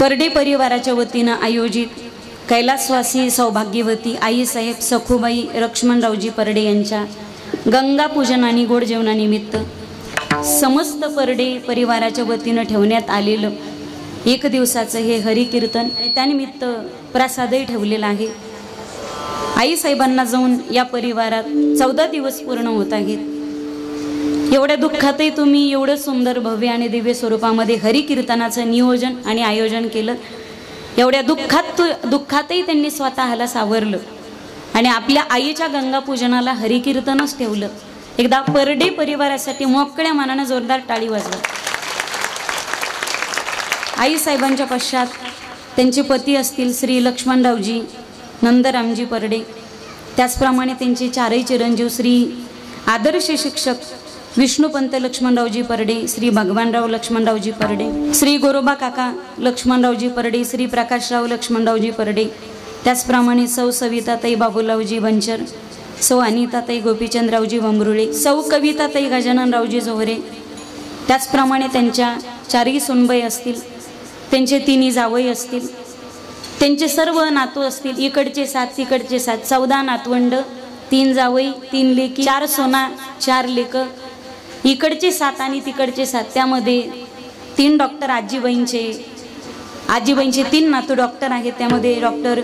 परडे परिवाराच्या वतीनं आयोजित कैलासवासी सौभाग्यवती आईसाहेब सखूबाई लक्ष्मणरावजी परडे यांच्या गंगा पूजन आणि गोड जेवणानिमित्त समस्त परडे परिवाराच्या वतीनं ठेवण्यात आलेलं एक दिवसाचं हे हरिकीर्तन आणि त्यानिमित्त प्रसादही ठेवलेला आहे। आईसाहेबांना जाऊन या परिवारात 14 दिवस पूर्ण होत आहेत। एवढ्या दुःखातही तुम्ही एवढं सुंदर भव्य आणि दिव्य स्वरूपामध्ये हरिकीर्तनाचं नियोजन आणि आयोजन केलं। एवढ्या दुःखातही त्यांनी स्वतःला सावरलं आणि आपल्या आईच्या गंगा पूजनाला हरिकीर्तनच ठेवलं। एकदा परडे परिवारासाठी मोकळ्या मनाने जोरदार टाळी वाजवा। आईसाहेबांच्या पश्चात त्यांचे पती असतील श्री लक्ष्मणरावजी नंदरामजी परडे, त्याचप्रमाणे त्यांचे चारही चिरंजीव श्री आदर्श शिक्षक विष्णुपंत लक्ष्मणरावजी परडे, श्री भगवानराव लक्ष्मणरावजी परडे, श्री गोरोबा काका लक्ष्मणरावजी परडे, श्री प्रकाशराव लक्ष्मणरावजी परडे, त्याचप्रमाणे सौ सविताताई बाबूरावजी बंचर, सौ अनिताताई गोपीचंदरावजी वंबरुळे, सौ कविताताई गजाननरावजी जोहरे, त्याचप्रमाणे त्यांच्या चारही सुनबाई असतील, त्यांचे तिन्ही जावई असतील, त्यांचे सर्व नातू असतील, इकडचे 7 तिकडचे 7, 14 नातवंड, 3 जावई 3 लेकी, 4 सोना 4 लेक, इकडचे 7 आणि तिकडचे 7, त्यामध्ये 3 डॉक्टर आजीबाईंचे 3 नातू डॉक्टर आहेत। त्यामध्ये doctor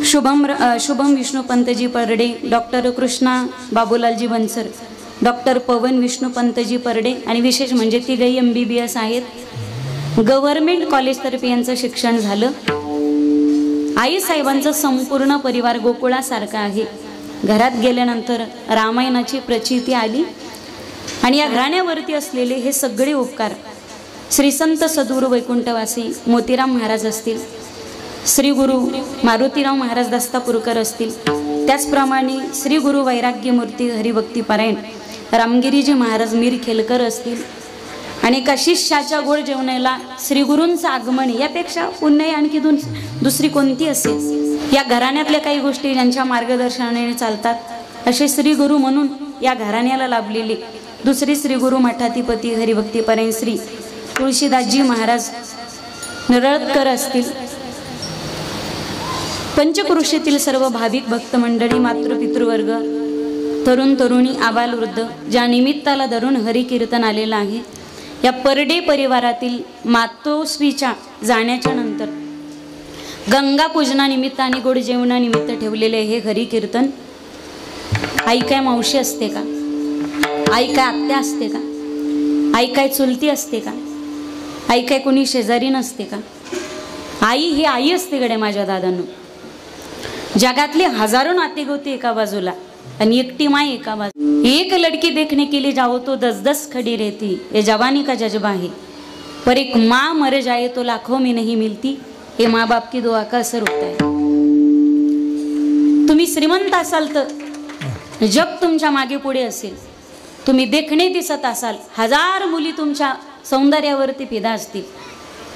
Shubham Vishnupantji Parde, doctor Krishna Babulalji Bansar, doctor Pawan Vishnupantji Parde आणि विशेष म्हणजे तिघही MBBS आहेत। गव्हर्नमेंट कॉलेजतर्फे यांचं शिक्षण झालं। आईसाहेबांचा संपूर्ण परिवार गोकुळासारखा आहे। घरात गेल्यानंतर रामायणाची प्रचिती आली आणि या घराण्यावरती असलेले हे सगळे उपकार श्री संत सद्गुरू वैकुंठवासी मोतीराम महाराज असतील, श्री गुरु मारुतीराव महाराज दस्तापूरकर असतील, त्याचप्रमाणे श्री गुरु वैराग्यमूर्ती हरिभक्तीपरायण रामगिरीजी महाराज मिरखेलकर असतील आणि एका शिष्याच्या गोड जेवणाला श्री गुरूंचं आगमन यापेक्षा पुण्य आणखी दुसरी कोणती असेल। या घराण्यातल्या काही गोष्टी ज्यांच्या मार्गदर्शनाने चालतात असे श्री गुरु म्हणून या घराण्याला लाभलेले दुसरे श्री गुरु मठाधिपती हरिभक्तीपरायण श्री तुळशीदासजी महाराज नरळकर असतील। पंचक्रोशीतील सर्व भाविक भक्त मंडळी, मातृपितृवर्ग, तरुण तरुणी, आबाल वृद्ध ज्या निमित्ताला धरून हरिकीर्तन आलेलं आहे, या परडे परिवारातील मातोश्रीच्या जाण्याच्या नंतर गंगा पूजनानिमित्त आणि गोड जेवणानिमित्त ठेवलेले हे हरिकीर्तन आई काय मावशी असते का? आई काय आत्या असते का? आई काय चुलती असते का? आई काय कोणी शेजारी नसते का? आई ही आई असते गड्या माझ्या दादांनो। जगातले हजारों नातेगोते एका बाजूला आणि एकटी माय एका बाजू। एक लड़की देखने के लिए जाओ तो 10-10 खड़ी रहती, ये जवानी का जज्बा है, पर एक माँ मर जाए तो लाखों में नहीं मिलती, ये माँ बाप की दुआ का असर होता है। तुम्ही श्रीमंत असाल तर जग तुमच्या मागे पुढे असेल, तुम्ही देखणे दिसत असाल, 1000 मुली तुमच्या सौंदर्यावरती फिदा असतील,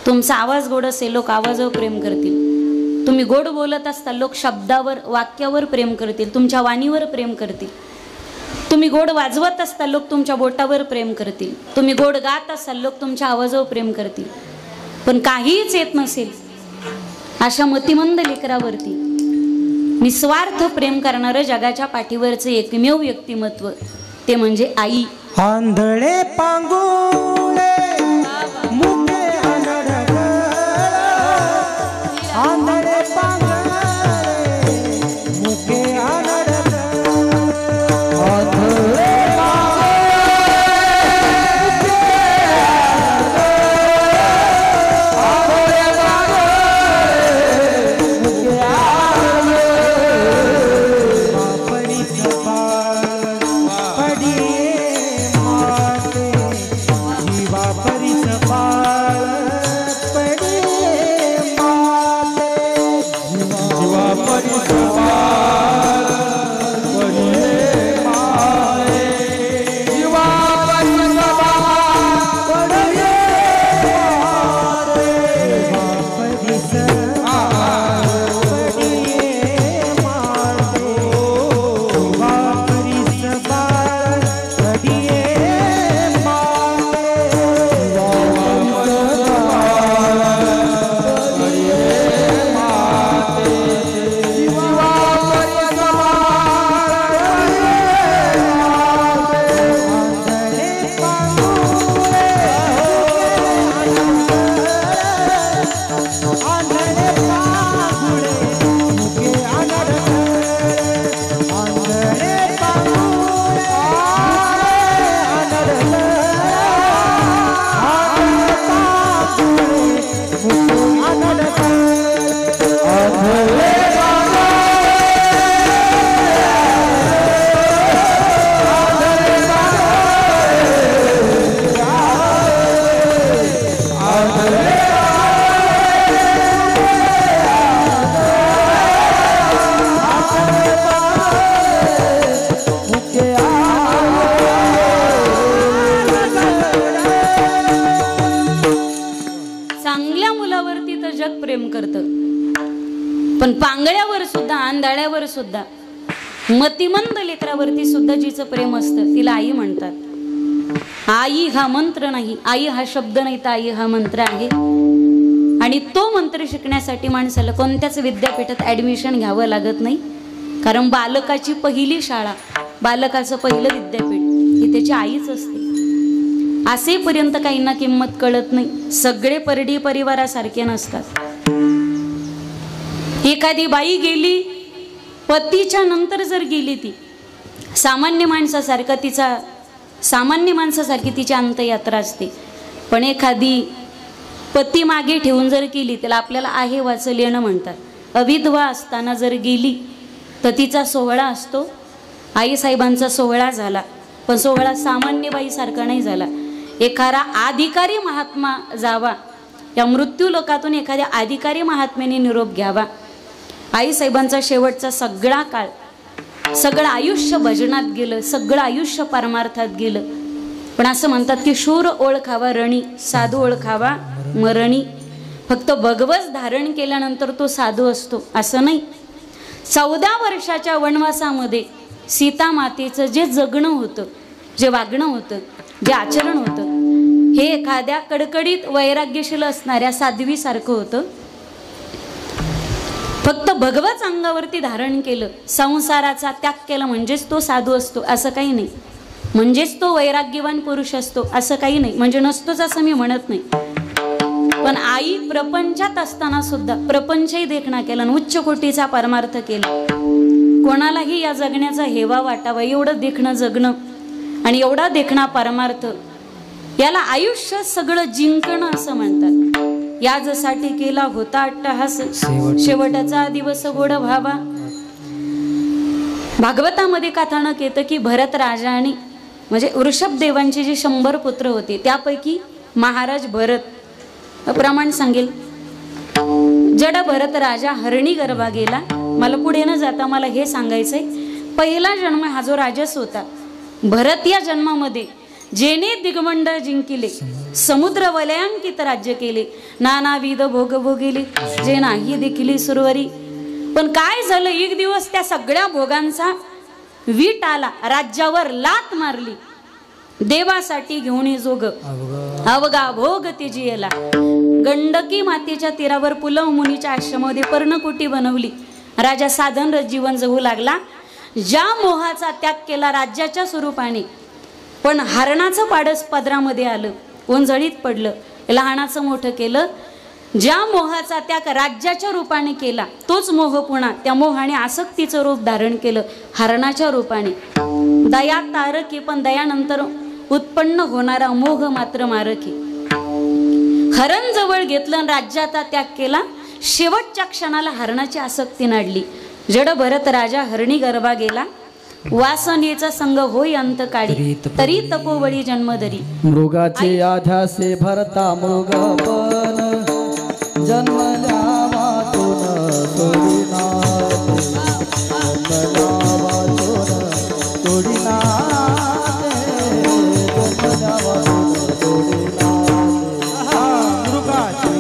तुमचा आवाज गोड असेल लोक आवाजावर प्रेम करतील, तुम्ही गोड बोलत असता लोक शब्दावर वाक्यावर प्रेम करतील, तुमच्या वाणीवर प्रेम करतील, तुम्ही गोड वाजवत असता लोक तुमच्या बोटावर प्रेम करतील, तुम्ही गोड गात असाल लोक तुमच्या आवाजावर प्रेम करतील, पण काहीच येत नसेल अशा मतिमंद लेकरावरती निस्वार्थ प्रेम करणारं जगाच्या पाठीवरचं एकमेव व्यक्तिमत्व ते म्हणजे आई। आंधळे पांगुळे मुके अनडगळ, आंधळे पांगुळे मुके अनडगळ, आंधळे पण पांगळ्यावर सुद्धा, आंधळ्यावर सुद्धा, मतिमंद लेकरावरती सुद्धा जिचं प्रेम असतं तिला आई म्हणतात. आई हा मंत्र नाही, आई हा शब्द नाही, तर आई हा मंत्र आहे. आणि तो मंत्र शिकण्यासाठी माणसाला कोणत्याच विद्यापीठात ॲडमिशन घ्यावं लागत नाही. कारण बालकाची पहिली शाळा, बालकाचं पहिलं विद्यापीठ ही त्याची आईच असते. असेपर्यंत काहींना किंमत कळत नाही. सगळे परडी परिवारासारखे नसतात. एखादी बाई गेली, पतीच्या नंतर जर गेली, ती सामान्य माणसासारखी तिची अंत्ययात्रा असते. पण एखादी पती मागे ठेवून जर गेली, त्याला आपल्याला आहे वाचल येणं म्हणतात. अविधवा असताना जर गेली तर तिचा सोहळा असतो. आईसाहेबांचा सोहळा झाला, पण सोहळा सामान्य बाईसारखा नाही झाला. एखादा अधिकारी महात्मा जावा, या मृत्यू लोकातून एखाद्या अधिकारी महात्म्याने निरोप घ्यावा. आईसाहेबांचा शेवटचा सगळा काळ, सगळं आयुष्य भजनात गेलं, सगळं आयुष्य परमार्थात गेलं. पण असं म्हणतात की शूर ओळखावा रणी, साधू ओळखावा मरणी. फक्त भगवत धारण केल्यानंतर तो साधू असतो असं नाही. 14 वर्षाच्या वनवासामध्ये सीता मातेचं जे जगणं होतं, जे वागणं होतं, जे आचरण होतं, हे एखाद्या कडकडीत वैराग्यशील असणाऱ्या साध्वीसारखं होतं. फक्त भगवत अंगावरती धारण केलं, संसाराचा त्याग केला म्हणजेच तो साधू असतो असं काही नाही. म्हणजेच तो वैराग्यवान पुरुष असतो असं काही नाही. म्हणजे नसतोच असं मी म्हणत नाही. पण आई प्रपंचात असताना सुद्धा प्रपंचही देखणा केला, उच्च कोटीचा परमार्थ केला. कोणालाही या जगण्याचा हेवा वाटावा एवढं देखणं जगणं आणि एवढा देखणा परमार्थ, याला आयुष्य सगळं जिंकणं असं म्हणतात. याजसाठी केला होता अट्टहास, शेवटचा दिवस गोड व्हावा. भागवतामध्ये कथानक येतं की भरत राजाने, म्हणजे वृषभदेवांचे जे 100 पुत्र होते त्यापैकी महाराज भरत प्रमाण सांगेल. जड भरत राजा हरणी गर्भा गेला. मला पुढे न जाता मला हे सांगायचंय, पहिला जन्म हा जो राजस होता, भरत या जन्मामध्ये जेने दिग्मंड जिंकिले, समुद्र वलयांकित राज्य केले, नानाविध भोग भोगिले, जे नाही देखिले सुरवरी. पण काय झालं, एक दिवस त्या सगळ्या भोगांचा वीट आला, राज्यावर लात मारली. देवासाठी घेऊन जोग अवघा भोग तेजी येला. गंडकी मातेच्या तीरावर पुलव मुनीच्या आश्रमामध्ये पर्णकुटी बनवली. राजा साधन जीवन जगू लागला. ज्या मोहाचा त्याग केला राज्याच्या स्वरूपाने, पण हरणाचं पाडस पदरामध्ये आलं, ओंजळीत पडलं, लहानाचं मोठं केलं. ज्या मोहाचा त्याग राज्याच्या रूपाने केला, तोच मोह पुन्हा त्या मोहाने आसक्तीचं रूप धारण केलं हरणाच्या रूपाने. दया तारकी, पण दयानंतर उत्पन्न होणारा मोह मात्र मारकी. हरण जवळ घेतलं, राज्याचा त्याग केला. शेवटच्या क्षणाला हरणाची आसक्ती नाडली. जड भरत राजा हरणी गर्भा गेला. वासनेचा संग होई अंत काढी, तरी तपोवळी जन्मधरी. मृगाचे आध्यासे भरता मृग पण, जन्मल्या वाचून सोडिना, जन्मल्या वाचून सोडिना, जन्मल्या वाचून सोडिना. मृगाचे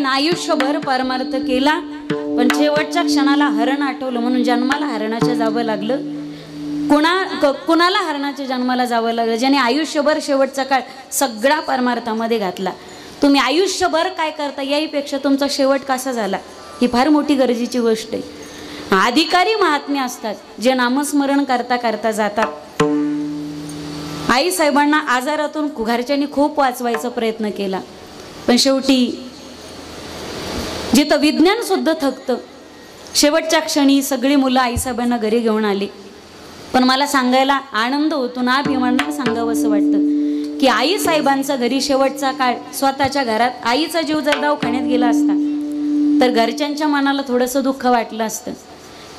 आयुष्यभर परमार्थ केला, पण शेवटच्या क्षणाला हरण आठवलं म्हणून जन्माला हरणाच्या जावं लागलं. कुणाला हरणाच्या जन्माला जावं लागलं? ज्याने आयुष्यभर शेवटचा काळ सगळा परमार्थामध्ये घातला. तुम्ही आयुष्यभर काय करता याहीपेक्षा तुमचा शेवट कसा झाला ही फार मोठी गरजेची गोष्ट आहे. अधिकारी महात्मे असतात जे नामस्मरण करता करता जातात. आई साहेबांना आजारातून घरच्यांनी खूप वाचवायचा प्रयत्न केला, पण शेवटी जिथं विज्ञान सुद्धा थकतं शेवटच्या क्षणी सगळी मुलं आईसाहेबांना घरी घेऊन आली. पण मला सांगायला आनंद होतो ना, अभिमानाने सांगावं असं वाटतं की आईसाहेबांचा घरी शेवटचा काळ स्वतःच्या घरात आईचा जीव जर दवाखान्यात गेला असता तर घरच्यांच्या मनाला थोडंसं दुःख वाटलं असतं.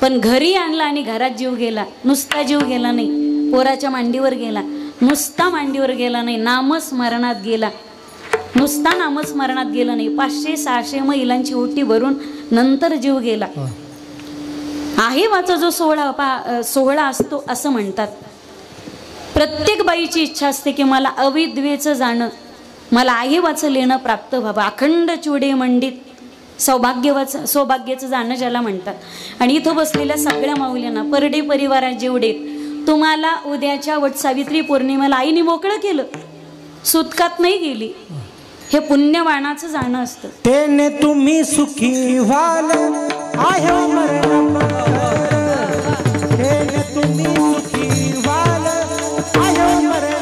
पण घरी आणला आणि घरात जीव गेला. नुसता जीव गेला नाही, पोराच्या मांडीवर गेला. नुसता मांडीवर गेला नाही, नामस्मरणात गेला. नुसता नामस्मरणात गेला नाही, 500-600 महिलांची ओटी भरून नंतर जीव गेला. आहेवाचा जो सोहळा असतो असं म्हणतात. प्रत्येक बाईची इच्छा असते की मला अविद्वेचं जाणं, मला आहेवाचं लेणं प्राप्त व्हावं. अखंड चुडे मंडित सौभाग्याचं जाणं ज्याला म्हणतात. आणि इथं बसलेल्या सगळ्या माऊल्यांना, परडे परिवारात जेवढे, तुम्हाला उद्याच्या वटसावित्री पौर्णिमेला आईने मोकळं केलं, सुतकात नाही गेली. हे पुण्यवानाचं जाणं असतं. तेने तुम्ही सुखी व्हाल आहे मरण, तेने तुम्ही सुखी व्हाल आहे मरण,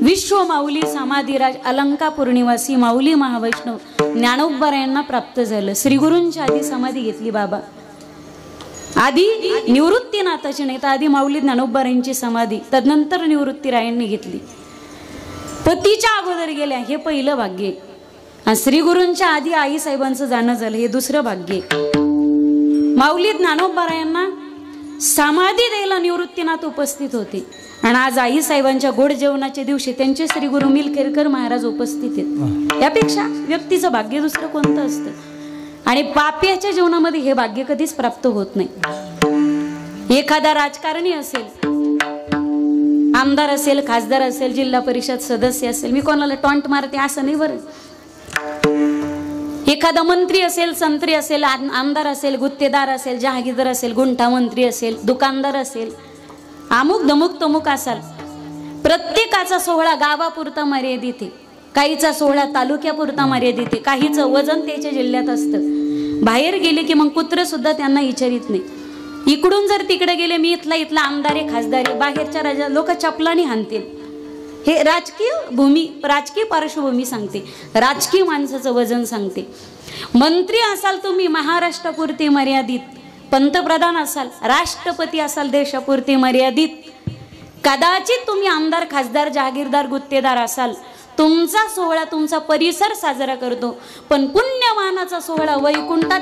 विश्व माऊली समाधीराज अलंकापूर निवासी माऊली महावैष्णव ज्ञानोबरायांना प्राप्त झालं. श्रीगुरूंच्या आधी समाधी घेतली बाबा. आधी निवृत्तीनाथाची नाही तर आधी माऊली ज्ञानोबरायांची समाधी, तदनंतर निवृत्तीरायांनी घेतली. पतीच्या अगोदर गेल्या हे पहिलं भाग्य. आणि श्रीगुरूंच्या आधी आई साहेबांचं जाणं झालं हे दुसरं भाग्य. माऊली ज्ञानोबरायांना समाधी द्यायला निवृत्तीनाथ उपस्थित होते. आणि आज आई साहेबांच्या गोड जेवणाच्या दिवशी त्यांचे श्री गुरु मिलकेरकर महाराज उपस्थित आहेत. यापेक्षा व्यक्तीचं भाग्य दुसरं कोणतं असतं. आणि पाप्याच्या जीवनामध्ये हे भाग्य कधीच प्राप्त होत नाही. एखादा राजकारणी असेल, आमदार असेल, खासदार असेल, जिल्हा परिषद सदस्य असेल, मी कोणाला टॉन्ट मारते असं नाही बरं. एखादा मंत्री असेल, संत्री असेल, आमदार असेल, गुत्तेदार असेल, जहागीरदार असेल, गुंठा मंत्री असेल, दुकानदार असेल, अमुक दमुक तमुक असाल, प्रत्येकाचा सोहळा गावापुरता मर्यादित आहे. काहीचा सोहळा तालुक्यापुरता मर्यादित आहे. काहीचं वजन त्याच्या जिल्ह्यात असतं. बाहेर गेले की मग कुत्र सुद्धा त्यांना विचारित नाही. इकडून जर तिकडे गेले, मी इथला आमदार आहे, खासदार आहे, बाहेरच्या राजा लोक चपलाने हाणतील. हे राजकीय भूमी, राजकीय पार्श्वभूमी सांगते, राजकीय माणसाचं वजन सांगते. मंत्री असाल तुम्ही महाराष्ट्रापुरते मर्यादित, पंतप्रधान असाल, राष्ट्रपती असाल देशापुरते मर्यादित, कदाचित तुम्ही आमदार, खासदार, जहागीरदार, गुत्तेदार असाल, तुमचा सोहळा तुमचा परिसर साजरा करतो. पण पुण्यवानाचा सोहळा वैकुंठात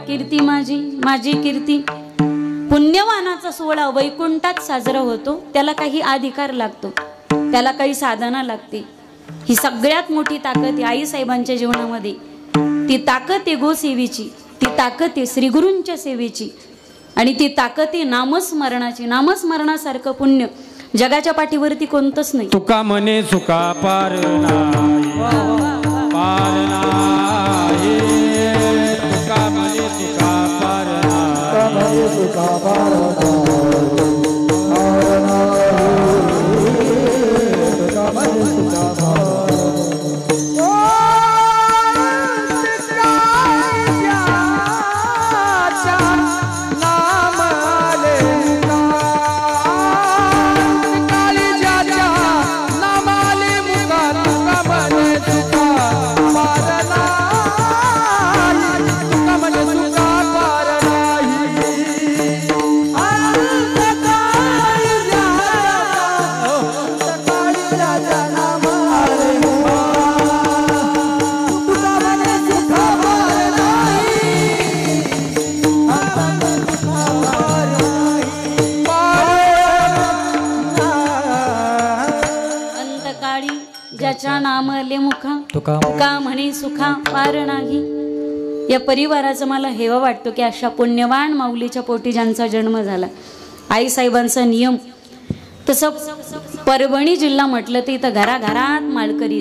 कीर्ती माझी कीर्ती. पुण्यवानाचा सोहळा वैकुंठात साजरा होतो. त्याला काही अधिकार लागतो, त्याला काही साधना लागते. ही सगळ्यात मोठी ताकद आहे आई साहेबांच्या जीवनामध्ये. ती ताकद आहे गोसेवेची, ती ताकद आहे श्रीगुरूंच्या सेवेची, आणि ती ताकद आहे नामस्मरणाची. नामस्मरणासारखं पुण्य जगाच्या पाठीवरती कोणतंच नाही. तुका म्हणे सुका पार नाही, पार नाही. तुका म्हणे सुका पार नाही, सुका पार नाही. ज्याच्या नामले मुखा तुका म्हणे सुखा पार नाही. या परिवाराचं मला हेवा वाटतो की अशा पुण्यवान माऊलीच्या पोटी ज्यांचा जन्म झाला. आईसाहेबांचा नियम तसं परभणी जिल्हा म्हटलं तर इथं घराघरात माळकरी.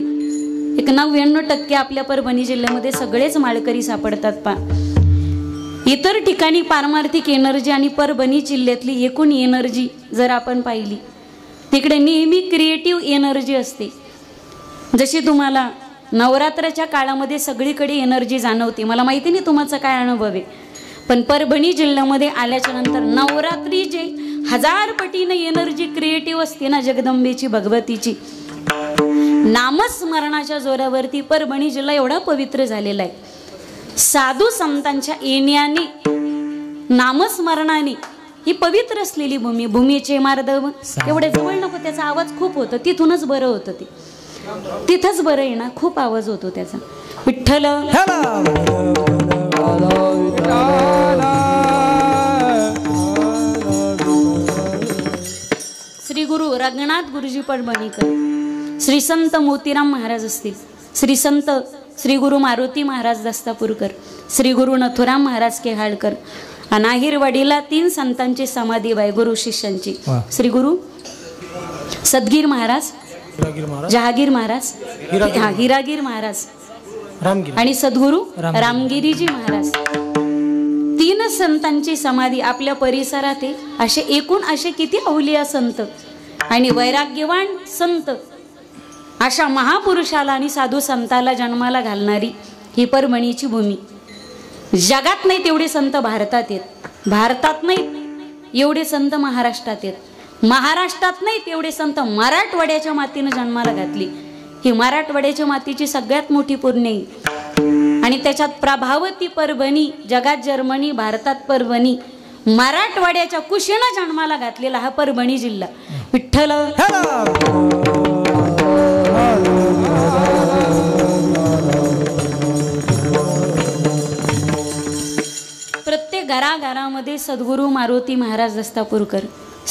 एक 99% आपल्या परभणी जिल्ह्यामध्ये सगळेच माळकरी सापडतात. इतर ठिकाणी पारमार्थिक एनर्जी आणि परभणी जिल्ह्यातली एकूण एनर्जी जर आपण पाहिली तिकडे नेहमी क्रिएटिव्ह एनर्जी असते. जशी तुम्हाला नवरात्राच्या काळामध्ये सगळीकडे एनर्जी जाणवते. मला माहिती नाही तुमचा काय अनुभव आहे, पण परभणी जिल्ह्यामध्ये आल्याच्या नंतर नवरात्री जे 1000 पटीने एनर्जी क्रिएटिव्ह असते ना जगदंबेची भगवतीची, नामस्मरणाच्या जोरावरती परभणी जिल्हा एवढा पवित्र झालेला आहे. साधू संतांच्या येण्याने नामस्मरणाने ही पवित्र असलेली भूमी. भूमीचे मार्दव एवढे जवळ नको, त्याचा आवाज खूप होतो. तिथूनच बरं होतं, ते तिथंच बरं आहे ना, खूप आवाज होतो त्याचा. विठ्ठल श्री गुरु रंगनाथ गुरुजी परभणीकर, श्री संत मोतीराम महाराज असतील, श्री संत श्री गुरु मारुती महाराज दस्तापूरकर, श्री गुरु नथुराम महाराज केहाळकर. अनाहीरवाडीला 3 संतांची समाधी आहे गुरु शिष्यांची. श्री गुरु सदगीर महाराज, जहागीर महाराज, हिरागीर महाराज आणि सद्गुरु रामगिरीजी महाराज. 3 संतांची समाधी आपल्या परिसरात आहे. असे एकूण असे किती अवलिया संत आणि वैराग्यवान संत, अशा महापुरुषाला आणि साधू संताला जन्माला घालणारी ही परभणीची भूमी. जगात नाही तेवढे संत भारतात आहेत, भारतात नाही एवढे संत महाराष्ट्रात आहेत, महाराष्ट्रात नाही तेवढे संत मराठवाड्याच्या मातीनं जन्माला घातली. ही मराठवाड्याच्या मातीची सगळ्यात मोठी पुण्य आहे. आणि त्याच्यात प्रभावती परभणी, जगात जर्मनी, भारतात परभणी, मराठवाड्याच्या कुशीनं जन्माला घातलेला हा परभणी जिल्हा. विठ्ठल प्रत्येक घराघरामध्ये सद्गुरू मारुती महाराज दस्तापूरकर,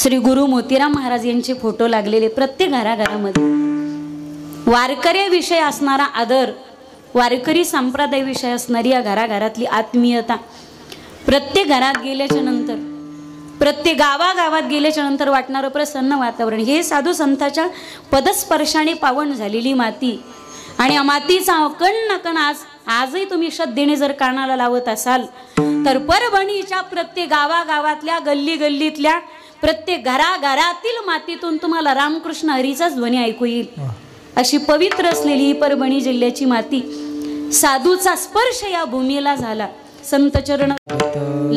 श्री गुरु मोतीराम महाराज यांचे फोटो लागलेले प्रत्येक घराघरामध्ये. वारकऱ्याविषयी असणारा आदर, वारकरी संप्रदायाविषयी असणारी या घराघरातली आत्मीयता, प्रत्येक घरात गेल्याच्या नंतर, प्रत्येक गावागावात गेल्याच्या नंतर वाटणारं प्रसन्न वातावरण. हे साधू संताच्या पदस्पर्शाने पावन झालेली माती. आणि या मातीचा कण ना कण आजही तुम्ही श्रद्धेने जर कानाला लावत असाल तर परभणीच्या प्रत्येक गावागावातल्या, गल्ली गल्लीतल्या, प्रत्येक घराघरातील मातीतून तुम्हाला रामकृष्ण हरीचाच ध्वनी ऐकू येईल. अशी पवित्र असलेली ही परभणी जिल्ह्याची माती. साधूचा स्पर्श या भूमीला झाला. संत चरण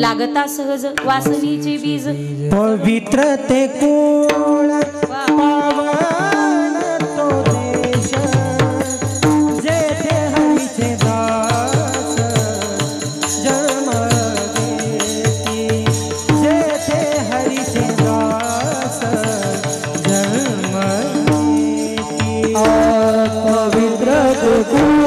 लागता सहज वासनीचे बीज. पवित्र ते कुळ पावन तो देश, जेथे हरीचे दास जन्म घेती, जेथे हरीचे दास जन्म घेती. पवित्र ते कुळ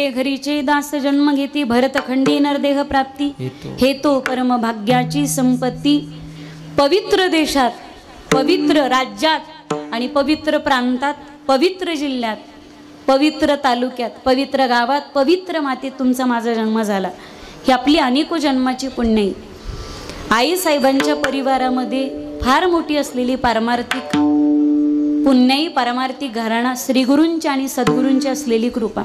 जे घरीचे दास जन्म घेती भरतखंडी नरदेह प्राप्ती हे तो परम भाग्याची संपत्ती. पवित्र देशात, पवित्र राज्यात आणि पवित्र प्रांतात, पवित्र जिल्ह्यात, पवित्र तालुक्यात, पवित्र गावात, पवित्र मातीत तुमचा माझा जन्म झाला. ही आपली अनेको जन्माची पुण्य आहे. आईसाहेबांच्या परिवारामध्ये फार मोठी असलेली पारमार्थिक पुण्याई पारमार्थिक घराणा, श्रीगुरूंची आणि सद्गुरूंची असलेली कृपा.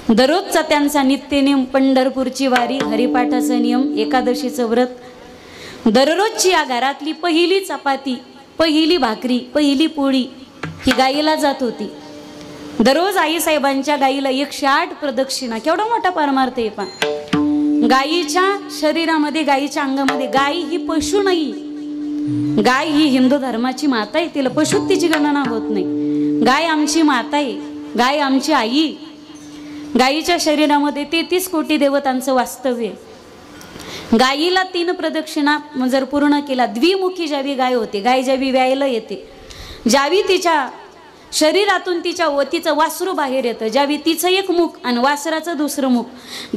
दररोजचा त्यांचा नित्यनेम, पंढरपूरची वारी, हरिपाठाचा नियम, एकादशीचं व्रत, दररोजची या घरातली पहिली चपाती, पहिली भाकरी, पहिली पोळी ही गाईला जात होती. दररोज आईसाहेबांच्या गाईला 108 प्रदक्षिणा. केवढा मोठा परमार्थ आहे पहा. गाईच्या शरीरामध्ये, गाईच्या अंगामध्ये, गाई ही पशु नाही, गाय ही हिंदू धर्माची माता आहे. तिला पशुत्तीची गणना होत नाही. गाय आमची माता आहे, गाय आमची आई. गाईच्या शरीरामध्ये 33 कोटी देवतांचं वास्तव्य आहे. गाईला 3 प्रदक्षिणा जर पूर्ण केला, द्विमुखी ज्यावी गाय होते, गाय ज्यावी व्यायला येते, ज्यावी तिच्या शरीरातून तिच्या तिचं वासरू बाहेर येतं, ज्यावी तिचं एक मुख आणि वासराचं दुसरं मुख,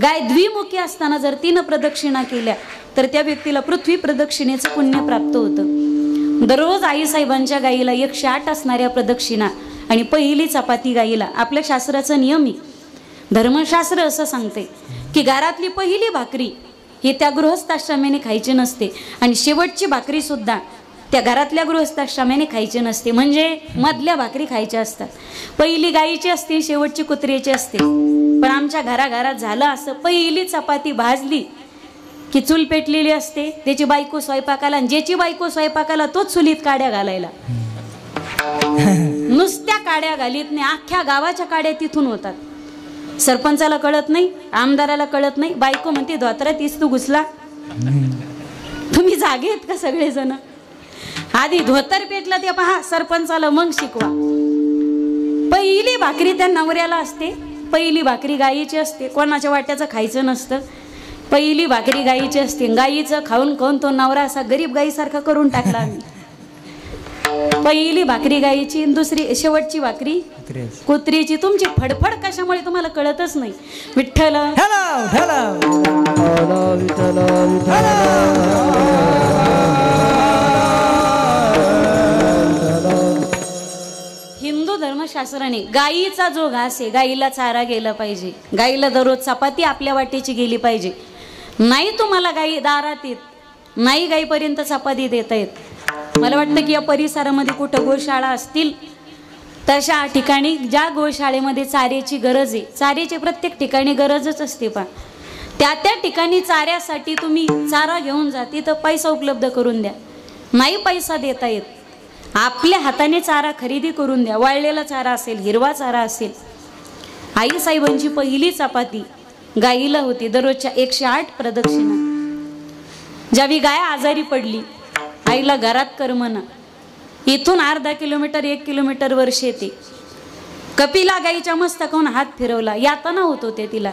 गाय द्विमुखी असताना जर 3 प्रदक्षिणा केल्या तर त्या व्यक्तीला पृथ्वी प्रदक्षिणेचं पुण्य प्राप्त होतं. दररोज आईसाहेबांच्या गाईला 108 असणाऱ्या प्रदक्षिणा आणि पहिली चपाती गाईला. आपल्या शास्त्राचा नियम आहे, धर्मशास्त्र असं सांगते की घरातली पहिली भाकरी ही त्या गृहस्थाश्रमाने खायची नसते आणि शेवटची भाकरी सुद्धा त्या घरातल्या गृहस्थाश्रमाने खायची नसते. म्हणजे मधल्या भाकरी खायच्या असतात. पहिली गाईची असते, शेवटची कुत्र्याची असते. पण आमच्या घराघरात झालं असं, पहिली चपाती भाजली की चूल पेटलेली असते, त्याची बायको स्वयंपाकाला, आणि ज्याची बायको स्वयंपाकाला तोच चुलीत काड्या घालायला. नुसत्या काड्या घालीत नाही, अख्ख्या गावाच्या काड्या तिथून होतात. सरपंचाला कळत नाही, आमदाराला कळत नाही. बायको म्हणते धोत्रा तीच तू घुसला. तुम्ही जागे आहेत का सगळेजण? आधी धोतर पेटला ते पहा, सरपंचाला मग शिकवा. पहिली भाकरी त्या नवऱ्याला असते, पहिली भाकरी गाईची असते. कोणाच्या वाट्याचं खायचं नसतं, पहिली भाकरी गाईची असते. गाईचं खाऊन खाऊन तो नवरा असा गरीब गाईसारखा करून टाकला आम्ही. पहिली भाकरी गाईची, दुसरी शेवटची भाकरी कुत्रीची. तुमची फडफड कशामुळे तुम्हाला कळतच नाही. विठ्ठल हिंदू धर्मशास्त्राने गाईचा जो घास आहे, गाईला चारा गेला पाहिजे. गाईला दररोज चपाती आपल्या वाटेची गेली पाहिजे. नाही तुम्हाला गाई दारात येत, नाही गाईपर्यंत चपाती देता येत. मला वाटतं की या परिसरामध्ये कुठं गोशाळा असतील, तशा ठिकाणी ज्या गोशाळेमध्ये चाऱ्याची गरज आहे, चाऱ्याची प्रत्येक ठिकाणी गरजच असते पा, त्या ठिकाणी चाऱ्यासाठी तुम्ही चारा घेऊन जा, तिथं पैसा उपलब्ध करून द्या. नाही पैसा देता येत, आपल्या हाताने चारा खरेदी करून द्या. वाळलेला चारा असेल, हिरवा चारा असेल. आईसाहेबांची पहिली चपाती गाईला होती. दररोजच्या 108 प्रदक्षिणा. ज्यावेळी गाय आजारी पडली, आईला घरात करमना, इथून अर्धा किलोमीटर 1 किलोमीटरवर शेती. कपिला गाईच्या मस्तकावरून हात फिरवला, यातना होत होते तिला.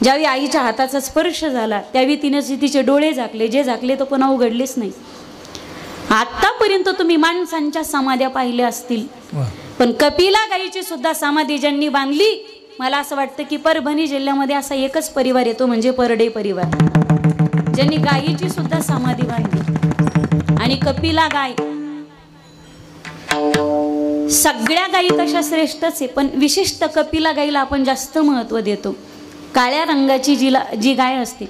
ज्यावेळी आईच्या हाताचा स्पर्श झाला त्यावेळी तिने तिचे डोळे झाकले, जे झाकले तो पुन्हा उघडलेच नाही. आतापर्यंत तुम्ही माणसांच्या समाध्या पाहिल्या असतील, पण कपिला गाईची सुद्धा समाधी ज्यांनी बांधली, मला असं वाटतं की परभणी जिल्ह्यामध्ये असा एकच परिवार येतो, म्हणजे परडे परिवार, ज्यांनी गायीची सुद्धा समाधी बांधली. आणि कपिला गाय, सगळ्या गायी तशा श्रेष्ठच आहे, पण विशिष्ट कपिला गायीला आपण जास्त महत्व देतो. काळ्या रंगाची जी गाय असते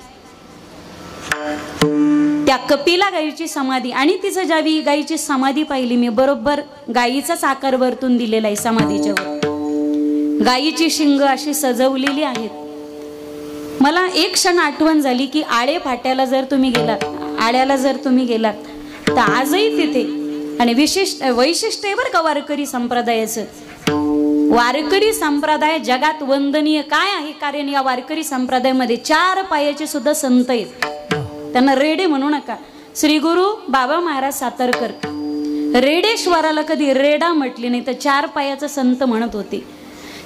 त्या कपिला गायीची समाधी. आणि तिचं ज्यावेळी गायीची समाधी पाहिली मी, बरोबर गायीचाच आकार वरतून दिलेला आहे समाधीच्या वर. गायीची शिंग अशी सजवलेली आहेत. मला एक क्षण आठवण झाली की आळे फाट्याला जर तुम्ही गेलात, आळ्याला जर तुम्ही गेलात तर आजही तिथे, आणि विशिष्ट वैशिष्ट्य आहे बरं का वारकरी संप्रदायाचं. वारकरी संप्रदाय जगात वंदनीय काय आहे? कारण या वारकरी संप्रदायामध्ये 4 पायाचे सुद्धा संत आहेत. त्यांना रेडे म्हणू नका. श्री गुरु बाबा महाराज सातारकर रेडेश्वराला कधी रेडा म्हटली नाही, तर 4 पायाचा संत म्हणत होते.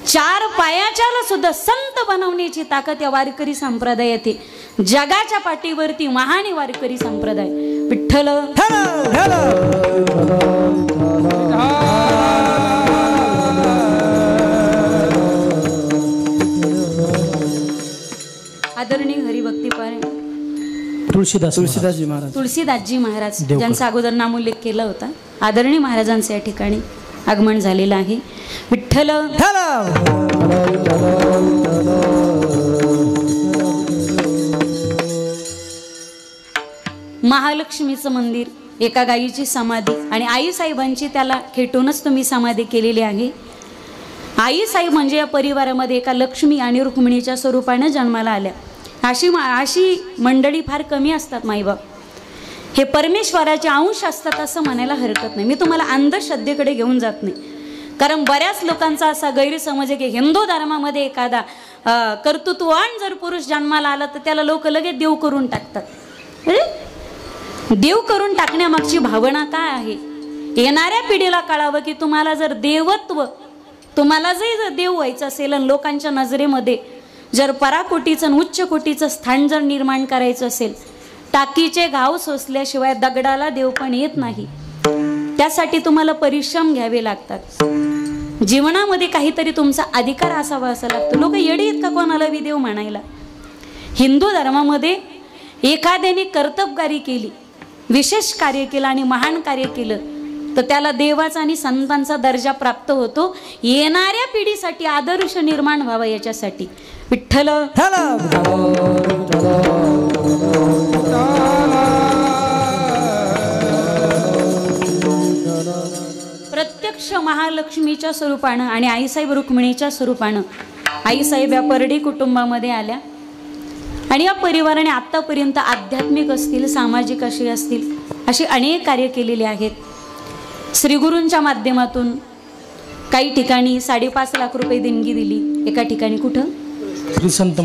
4 पायाच्याला सुद्धा संत बनवण्याची ताकद या वारकरी संप्रदायात आहे. जगाच्या पाठीवरती महान वारकरी संप्रदाय. विठ्ठल आदरणीय हरिभक्तीपर तुळशीदासजी महाराज तुळशीदासजी महाराज ज्यांचा अगोदर नामोल्लेख केला होता, आदरणीय महाराजांचे या ठिकाणी आगमन झालेलं आहे. विठ्ठल महालक्ष्मीचं मंदिर, एका गायीची समाधी आणि आई साहेबांची त्याला खेटूनच तुम्ही समाधी केलेली आहे. आई साहेब म्हणजे या परिवारामध्ये एका लक्ष्मी आणि रुक्मिणीच्या स्वरूपाने जन्माला आल्या. अशी मंडळी फार कमी असतात माईबाप. हे परमेश्वराचे अंश असतात असं म्हणायला हरकत नाही. मी तुम्हाला अंधश्रद्धेकडे घेऊन जात नाही, कारण बऱ्याच लोकांचा असा गैरसमज आहे की हिंदू धर्मामध्ये एखादा कर्तृत्ववान जर पुरुष जन्माला आला तर त्याला लोक लगेच देव करून टाकतात. देव करून टाकण्यामागची भावना काय आहे? येणाऱ्या पिढीला कळावं की तुम्हाला जर देवत्व, तुम्हाला जर देव व्हायचं असेल आणि लोकांच्या नजरेमध्ये जर पराकोटीचं उच्च कोटीचं स्थान जर निर्माण करायचं असेल, टाकीचे घाव सोसल्याशिवाय दगडाला देव पण येत नाही. त्यासाठी तुम्हाला परिश्रम घ्यावे लागतात. जीवनामध्ये काहीतरी तुमचा अधिकार असावा असं लागतं. लोक येडी आहेत का कोणाला बी देव म्हणायला? हिंदू धर्मामध्ये एखाद्याने कर्तबगारी केली, विशेष कार्य केलं आणि महान कार्य केलं तर त्याला देवाचा आणि संतांचा दर्जा प्राप्त होतो. येणाऱ्या पिढीसाठी आदर्श निर्माण व्हावा याच्यासाठी विठ्ठल प्रत्यक्ष महालक्ष्मीच्या स्वरूपानं आणि आईसाहेब रुक्मिणीच्या स्वरूपानं आईसाहेब या परडी कुटुंबामध्ये आल्या आणि या परिवाराने आतापर्यंत आध्यात्मिक असतील, सामाजिक अशी असतील, अशी अनेक कार्य केलेली आहेत. श्रीगुरूंच्या माध्यमातून काही ठिकाणी 5.5 लाख रुपये देणगी दिली. एका ठिकाणी कुठं श्री संत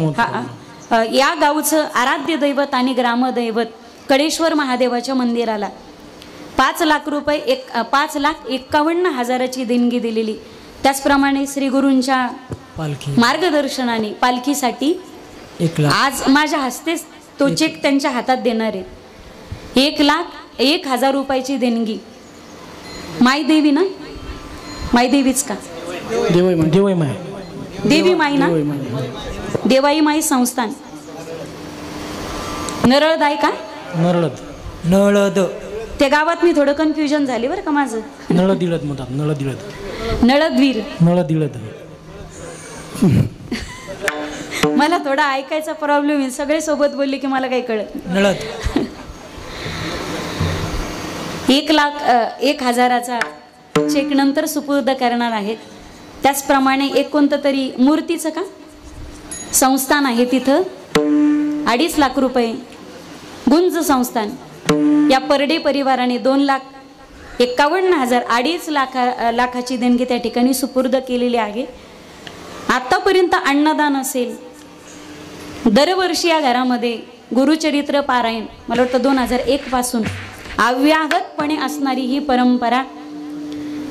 या गावचं आराध्य दैवत आणि ग्रामदैवत कडेश्वर महादेवाच्या मंदिराला 5 लाख रुपये 5,51,000ची देणगी दिलेली. त्याचप्रमाणे श्रीगुरूंच्या मार्गदर्शनाने पालखीसाठी आज माझ्या हस्तेच तो चेक त्यांच्या हातात देणार आहे. 1,01,000 रुपयाची देणगी. मायदेवी ना, मायदेवीच का? देवी माई ना, देवाई माई संस्थान नरळद आहे का? नळद त्या गावात मी थोडं कन्फ्युजन झाले बरं का माझं. नळदिळद म्हणतात. नळदवीर. नळदिळद मला थोडा ऐकायचा प्रॉब्लेम आहे. सगळे सोबत बोलले की मला काही कळत. नळद 1,01,000चा चेक नंतर सुपूर्द करणार आहेत. त्याचप्रमाणे एक कोणतं तरी मूर्तीचं का संस्थान आहे तिथं 2.5 लाख रुपये गुंज संस्थान या परडे परिवाराने 2,51,000 2.5 लाखाची देणगी त्या ठिकाणी सुपूर्द केलेली आहे. आतापर्यंत अन्नदान असेल. दरवर्षी या घरामध्ये गुरुचरित्र पारायण मला वाटतं 2001 पासून अव्याहतपणे असणारी ही परंपरा.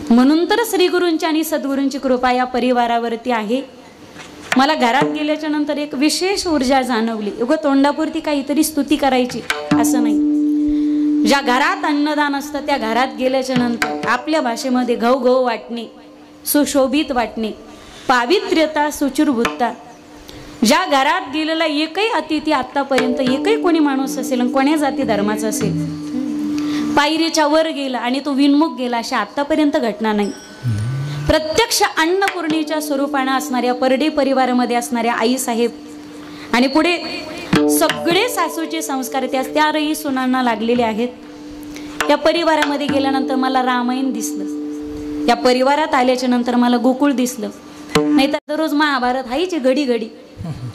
म्हणून तर श्रीगुरूंची आणि सद्गुरूंची कृपा या परिवारावरती आहे. मला घरात गेल्याच्या नंतर एक विशेष ऊर्जा जाणवली. उगा तोंडापुरती काहीतरी स्तुती करायची असं नाही. ज्या घरात अन्नदान असतं त्या घरात गेल्याच्या नंतर आपल्या भाषेमध्ये घवघव वाटणे, सुशोभित वाटणे, पावित्र्यता, सुचूरभूतता. ज्या घरात गेलेला एकही अतिथी आतापर्यंत एकही कोणी माणूस असेल आणि कोण्या जाती धर्माचा असेल पायरीच्या वर गेला आणि तो विनमुख गेला अशा आतापर्यंत घटना नाही. प्रत्यक्ष अन्नपूर्णेच्या स्वरूपाने असणाऱ्या परडे परिवारामध्ये असणाऱ्या आई साहेब आणि पुढे सगळे सासूचे संस्कार त्या रई सुनांना लागलेले आहेत. या परिवारामध्ये गेल्यानंतर मला रामायण दिसलं. या परिवारात आल्याच्या नंतर मला गोकुळ दिसलं. नाही तर दररोज महाभारत हायची घडी घडी.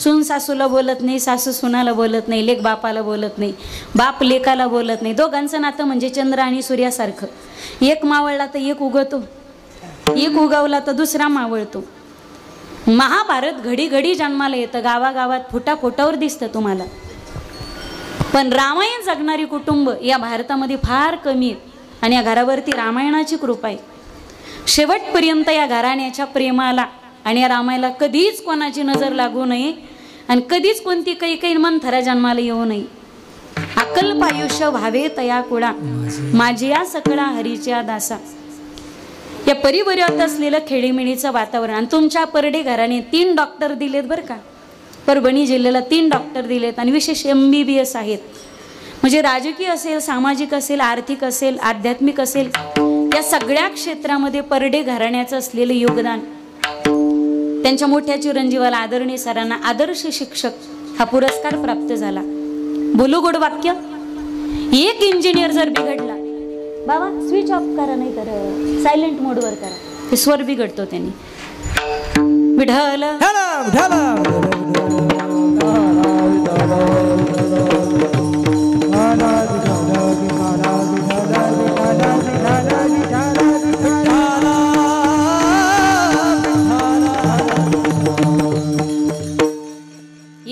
सून सासूला बोलत नाही, सासू सुनाला बोलत नाही, लेक बापाला बोलत नाही, बाप लेकाला बोलत नाही. दोघांचं नातं म्हणजे चंद्र आणि सूर्यासारखं. एक मावळला तर एक उगवतो, एक उगवला तर दुसरा मावळतो. महाभारत घडी घडी जन्माला येतं. गावागावात फुटाफुटावर दिसतं तुम्हाला. पण रामायण जगणारी कुटुंब या भारतामध्ये फार कमी आहेत आणि या घरावरती रामायणाची कृपा आहे. शेवटपर्यंत या घराण्याच्या प्रेमाला आणि या रामायला कधीच कोणाची नजर लागू नये आणि कधीच कोणती काही मंथरा जन्माला येऊ नये. अकल्प आयुष्य व्हावे तया कुळा माझी या सकळा हरीच्या दासा. या परिवारात असलेलं खेळीमेळीचं वातावरण आणि तुमच्या परडे घराने 3 डॉक्टर दिलेत बरं का. परभणी जिल्ह्याला 3 डॉक्टर दिलेत आणि विशेष MBBS आहेत. म्हणजे राजकीय असेल, सामाजिक असेल, आर्थिक असेल, आध्यात्मिक असेल, या सगळ्या क्षेत्रामध्ये परडे घराण्याचं असलेलं योगदान. त्यांच्या मोठ्या चिरंजीवाला आदरणीय सरांना आदर्श शिक्षक हा पुरस्कार प्राप्त झाला. बोलू गोड वाक्य. एक इंजिनियर जर बिघडला, बाबा स्विच ऑफ करा, नाही तर सायलेंट मोडवर करा, हे स्वर बिघडतो त्यांनी. विठ्ठल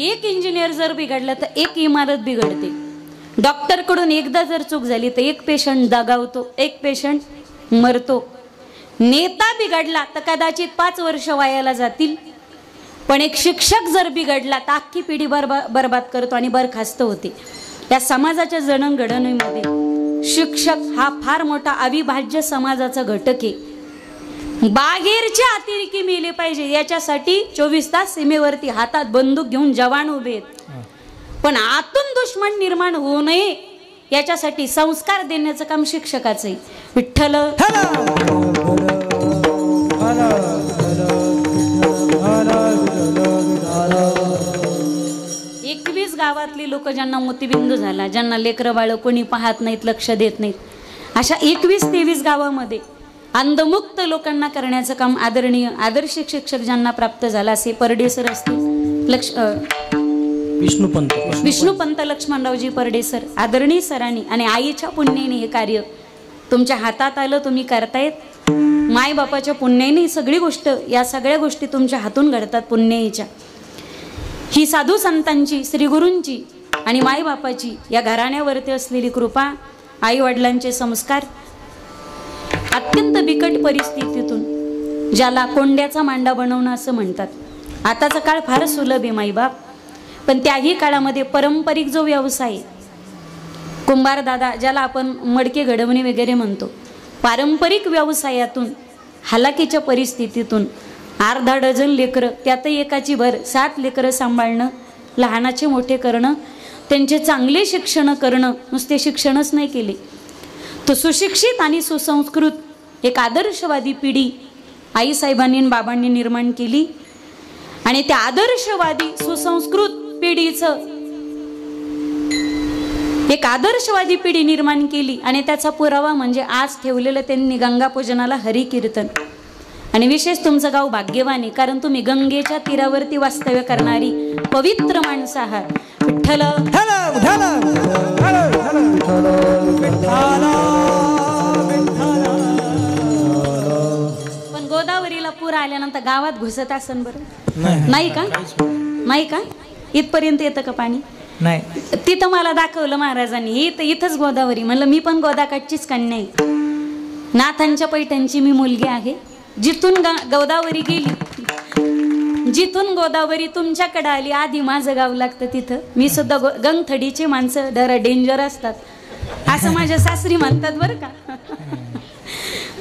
एक इंजिनियर जर बिघडला तर एक इमारत बिघडते. डॉक्टर कडून एकदा जर चूक झाली तर एक पेशंट दगावतो, एक पेशंट मरतो. नेता बिघडला तर कदाचित 5 वर्ष वायाला जातील, पण एक शिक्षक जर बिघडला तर अख्खी पिढी बरबाद करतो आणि बरखास्त होते. या समाजाच्या जडणघडणीमध्ये शिक्षक हा फार मोठा अविभाज्य समाजाचा घटक आहे. बाहेरचे अतिरेकी मेले पाहिजे याच्यासाठी 24 तास सीमेवरती हातात बंदूक घेऊन जवान उभे आहेत, पण आतून दुश्मन निर्माण होऊ नये याच्यासाठी संस्कार देण्याचं काम शिक्षकाचं आहे. विठ्ठल 21 गावातली लोक ज्यांना मोतीबिंदू झाला, ज्यांना लेकरं बाळ कोणी पाहत नाहीत, लक्ष देत नाहीत, अशा 21-23 गावामध्ये अंधमुक्त लोकांना करण्याचं काम आदरणीय आदर्श शिक्षक ज्यांना प्राप्त झाला असे परडे सर असतील, विष्णुपंत लक्ष्मणरावजी परडे सर, आदरणीय सरांनी आणि आईच्या पुण्याने हे कार्य तुमच्या हातात आलं, तुम्ही करतायत. माय बापाच्या पुण्याने सगळी गोष्ट, या सगळ्या गोष्टी तुमच्या हातून घडतात पुण्याईच्या. ही साधू संतांची, श्री गुरूंची आणि माय बापाची या घराण्यावरती असलेली कृपा, आई वडिलांचे संस्कार, अत्यंत बिकट परिस्थितीतून ज्याला कोंड्याचा मांडा बनवणं असं म्हणतात. आताचा काळ फार सुलभ आहे माईबाप, पण त्याही काळामध्ये पारंपरिक जो व्यवसाय, कुंभार दादा ज्याला आपण मडके घडवणे वगैरे म्हणतो, पारंपरिक व्यवसायातून हालाकीच्या परिस्थितीतून अर्धा डझन लेकरं, त्यातही एकाची भर 7 लेकरं सांभाळणं, लहानाचे मोठे करणं, त्यांचे चांगले शिक्षण करणं, नुसते शिक्षणच नाही केले तर सुशिक्षित आणि सुसंस्कृत एक आदर्शवादी पिढी आईसाहेबांनी बाबांनी निर्माण केली. आणि त्या आदर्शवादी सुसंस्कृत पिढीचं एक आदर्शवादी पिढी निर्माण केली. आणि त्याचा पुरावा म्हणजे आज ठेवलेलं त्यांनी गंगापूजनाला हरिकीर्तन. आणि विशेष तुमचं गाव भाग्यवान आहे, कारण तुम्ही गंगेच्या तीरावरती वास्तव्य करणारी पवित्र माणसं आहात. विठ्ठल पण गोदावरीला पूर आल्यानंतर गावात घुसत असन बरं? नाही का? नाही का? इथपर्यंत येतं का पाणी? नाही. तिथं मला दाखवलं महाराजांनी, इथंच गोदावरी. म्हणलं मी पण गोदाकाठचीच कन्या आहे, नाथांच्या पैठणची मी मुलगी आहे. जिथून गोदावरी गेली, जिथून गोदावरी तुमच्याकडे आली, आधी माझं गाव लागतं तिथं. मी सुद्धा गंगथडीचे माणसं जरा डेंजर असतात असं माझ्या सासरी म्हणतात बरं का.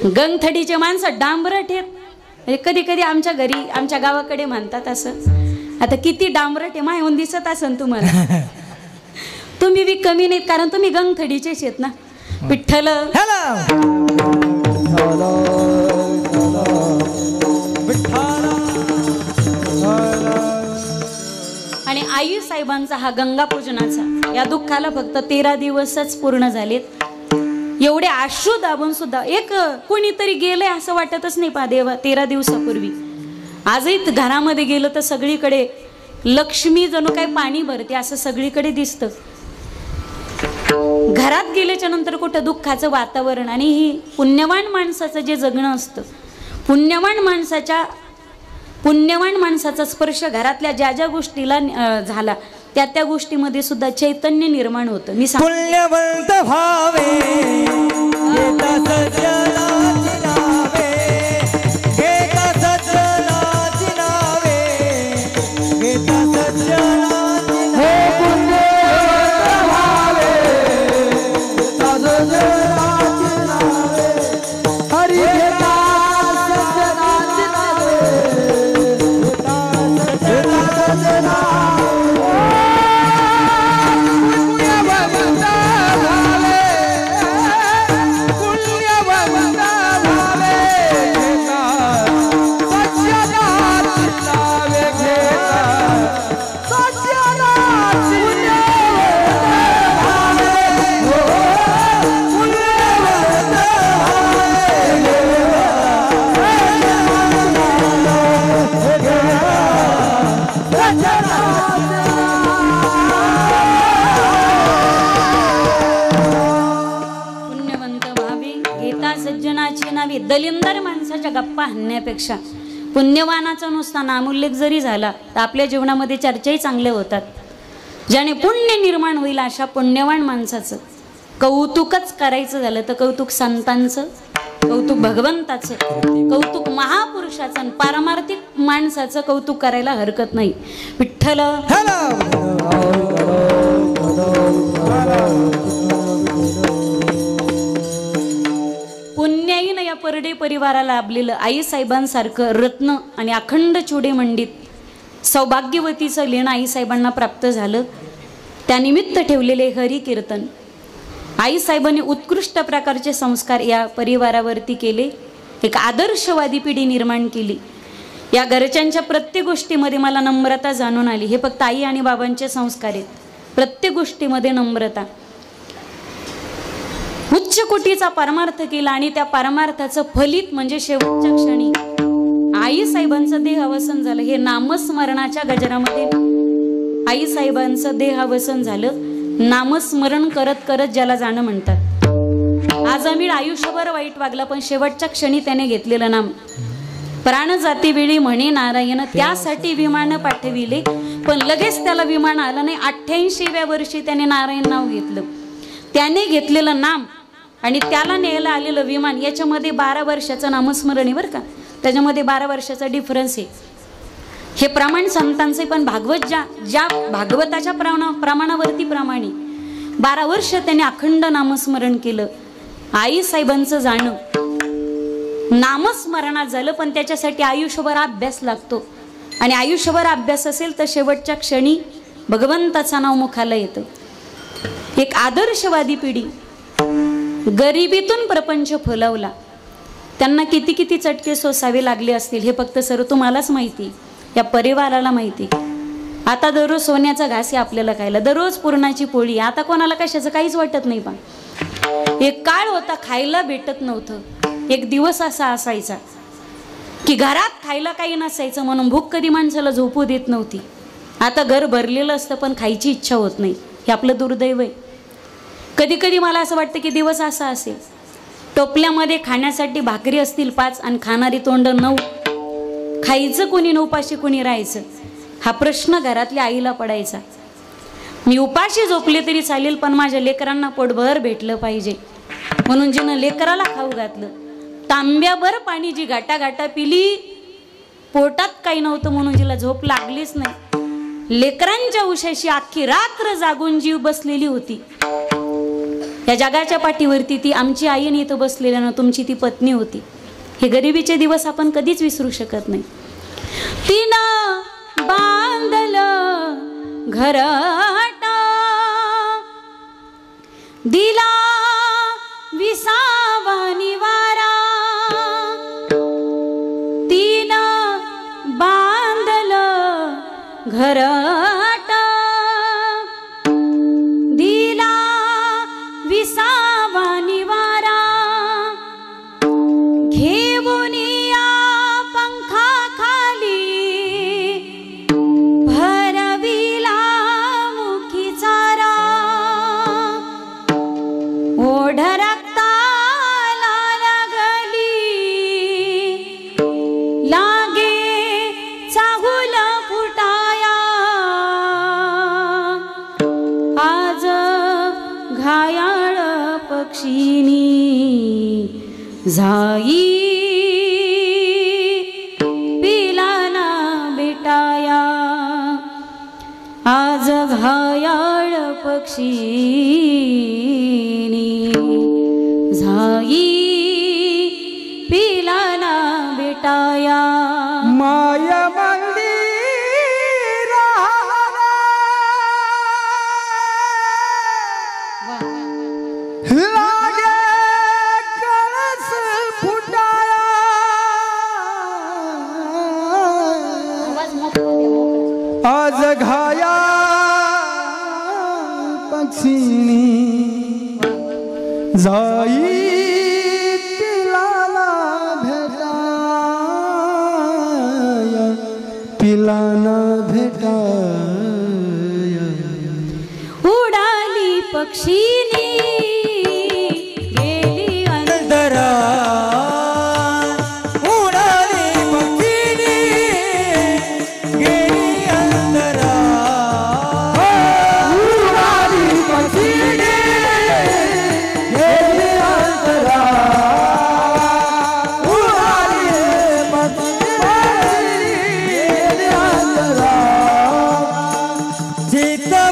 गंगथडीचे माणसं डांबरट आहेत, कधी कधी आमच्या घरी आमच्या गावाकडे म्हणतात असं. आता किती डांबरट आहे मायहून दिसत असन तुम्हाला. तुम्ही बी कमी नाहीत, कारण तुम्ही गंगथडीचेच आहेत ना. विठ्ठल आणि आई साहेबांचा हा गंगा पूजनाचा या दुःखाला फक्त 13 दिवसच पूर्ण झालेत. एवढे अश्रू दाबून सुद्धा एक कोणीतरी गेलंय असं वाटतच नाही. पा देवा 13 दिवसापूर्वी आजही घरामध्ये गेलं तर सगळीकडे लक्ष्मी जणू काही पाणी भरते असं सगळीकडे दिसतं. घरात गेल्याच्या नंतर कुठं दुःखाचं वातावरण. आणि ही पुण्यवान माणसाचं जे जगणं असतं, पुण्यवान माणसाचा स्पर्श घरातल्या ज्या ज्या गोष्टीला झाला त्या गोष्टीमध्ये सुद्धा चैतन्य निर्माण होतं. मी पुण्यवंत भावे येता सज्जनाची नावे, येता सज्जनाची नावे, येता सज्जनाची नावे. पुण्यवंत भावे येता सज्जनाची नावे, हरी येता सज्जनाची नावे, येता सज्जनाची नावे. दलिंदर माणसाच्या गप्पा हाणण्यापेक्षा पुण्यवानाचा नुसता नामोल्लेख जरी झाला तर आपल्या जीवनामध्ये चर्चाही चांगल्या होतात. ज्याने पुण्य निर्माण होईल अशा पुण्यवान माणसाचं कौतुकच करायचं झालं तर कौतुक संतांचं, कौतुक भगवंताचं, कौतुक महापुरुषाचं, पारमार्थिक माणसाचं कौतुक करायला हरकत नाही. विठ्ठल पुण्याईन या परडे परिवाराला लाभलेलं आईसाहेबांसारखं रत्न आणि अखंड चुडे मंडित सौभाग्यवतीचं लेणं आईसाहेबांना प्राप्त झालं. त्यानिमित्त ठेवलेले हरी कीर्तन आईसाहेबांनी उत्कृष्ट प्रकारचे संस्कार या परिवारावरती केले. एक आदर्शवादी पिढी निर्माण केली. या घरच्यांच्या प्रत्येक गोष्टीमध्ये मला नम्रता जाणून आली. हे फक्त आई आणि बाबांचे संस्कार आहेत. प्रत्येक गोष्टीमध्ये नम्रता. उच्च कोटीचा परमार्थ केला आणि त्या परमार्थाचं फलित म्हणजे शेवटच्या क्षणी आईसाहेबांचं देहावसन झालं. हे नामस्मरणाच्या गजरामध्ये आईसाहेबांचं देहावसन झालं. नामस्मरण करत करत ज्याला जाणं म्हणतात. आज आम्ही आयुष्यभर वाईट वागला पण शेवटच्या क्षणी त्याने घेतलेलं नाम. प्राण जाती वेळी म्हणे नारायण त्यासाठी विमान पाठविले पण लगेच त्याला विमान आलं नाही. 88व्या वर्षी त्याने नारायण नाव घेतलं. त्याने घेतलेलं नाम आणि त्याला न्यायला आलेलं विमान याच्यामध्ये 12 वर्षाचं नामस्मरण आहे बरं का. त्याच्यामध्ये 12 वर्षाचा डिफरन्स आहे. हे प्रमाण संतांचे पण भागवत ज्या भागवताच्या प्रमाणावरती प्रमाणे 12 वर्ष त्याने अखंड नामस्मरण केलं. आईसाहेबांचं जाणं नामस्मरणात झालं पण त्याच्यासाठी आयुष्यभर अभ्यास लागतो आणि आयुष्यभर अभ्यास असेल तर शेवटच्या क्षणी भगवंताचं नाव मुखाला येतं. एक आदर्शवादी पिढी गरिबीतून प्रपंच फुलवला. त्यांना किती किती चटके सोसावे लागले असतील हे फक्त सर तुम्हालाच माहिती, या परिवाराला माहिती. आता दररोज सोन्याचा घास आहे आपल्याला खायला, दररोज पुरणाची पोळी. आता कोणाला कशाचं काहीच वाटत नाही. पण एक काळ होता खायला भेटत नव्हतं. एक दिवस असा असायचा की घरात खायला काही नसायचं म्हणून भूक कधी माणसाला झोपू देत नव्हती. आता घर भरलेलं असतं पण खायची इच्छा होत नाही. हे आपलं दुर्दैव आहे. कधी कधी मला असं वाटतं की दिवस असा असेल टोपल्यामध्ये खाण्यासाठी भाकरी असतील 5 आणि खाणारी तोंड 9. खायचं कोणी न उपाशी कोणी राहायचं हा प्रश्न घरातल्या आईला पडायचा. मी उपाशी झोपले तरी चालेल पण माझ्या लेकरांना पोटभर भेटलं पाहिजे म्हणून जिनं लेकराला खाऊ घातलं. तांब्याभर पाणी जी घाटा घाटा पिली पोटात काही नव्हतं म्हणून जिला झोप लागलीच नाही. लेकरांच्या उशाशी अख्खी रात्र जागून जीव बसलेली होती. या जगाच्या पाठीवरती ती आमची आई आणि इथं बसलेल्या ना तुमची ती पत्नी होती. हे गरिबीचे दिवस आपण कधीच विसरू शकत नाही. तिनं बांधलं घरटा दिला विसावा निवारा. तिनं बांधलं घरटा दिला विसावा निवारा. घेऊन या पंखाखाली भरविला मुखी चारा. ओढ रक्ताला लागली लागे चाहुल फुटाया. आज घायाळ पक्षीनी जाई पिलाना बेटाया. आज घायाळ पक्षीनी जाई पिलाना बेटाया. माया मंदिरा लागे कळस फुटाया. आज घाया पक्षीनी जाई पिलाला भेटाया. पिलाना भेटाया. उडाली पक्षीनी गेली अंतरा.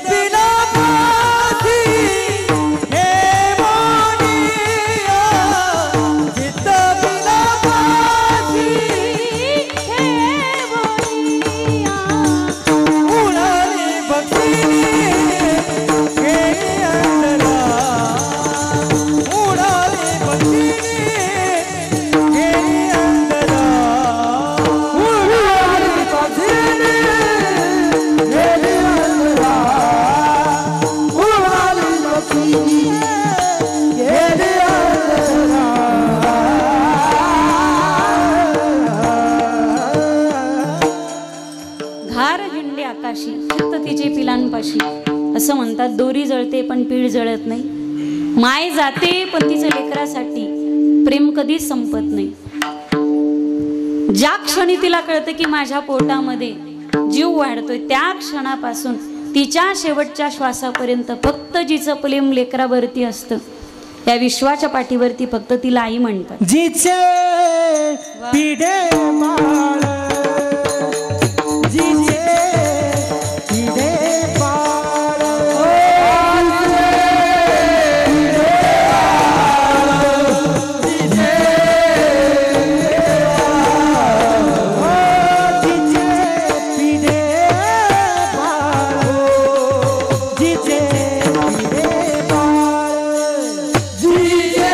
बिना पासी हे मोनिया चित्त बिना पासी हे मोनिया उडाली बक्षिणी गेली अंधरा उडाली बक्षिणी गेली अंधरा उडाली बक्षिणी गेली अंधरा उडाली बक्षिणी गेली घार हिंडे आकाशी फक्त तिचे पिलांपाशी असं म्हणतात. दोरी जळते पण पीळ जळत नाही. माय जाते पण तिच्या लेकरासाठी प्रेम कधीच संपत नाही. ज्या क्षणी तिला कळतं की माझ्या पोटामध्ये जीव वाढतोय त्या क्षणापासून तिच्या शेवटच्या श्वासापर्यंत फक्त जिचं प्रेम लेकरावरती असतं. त्या विश्वाच्या पाठीवरती फक्त तिला आई म्हणतात. जिचे पिढे बाळ जिचे पिढे बाळ जिचे पिढे बाळ जिचे पिढे बाळ जिचे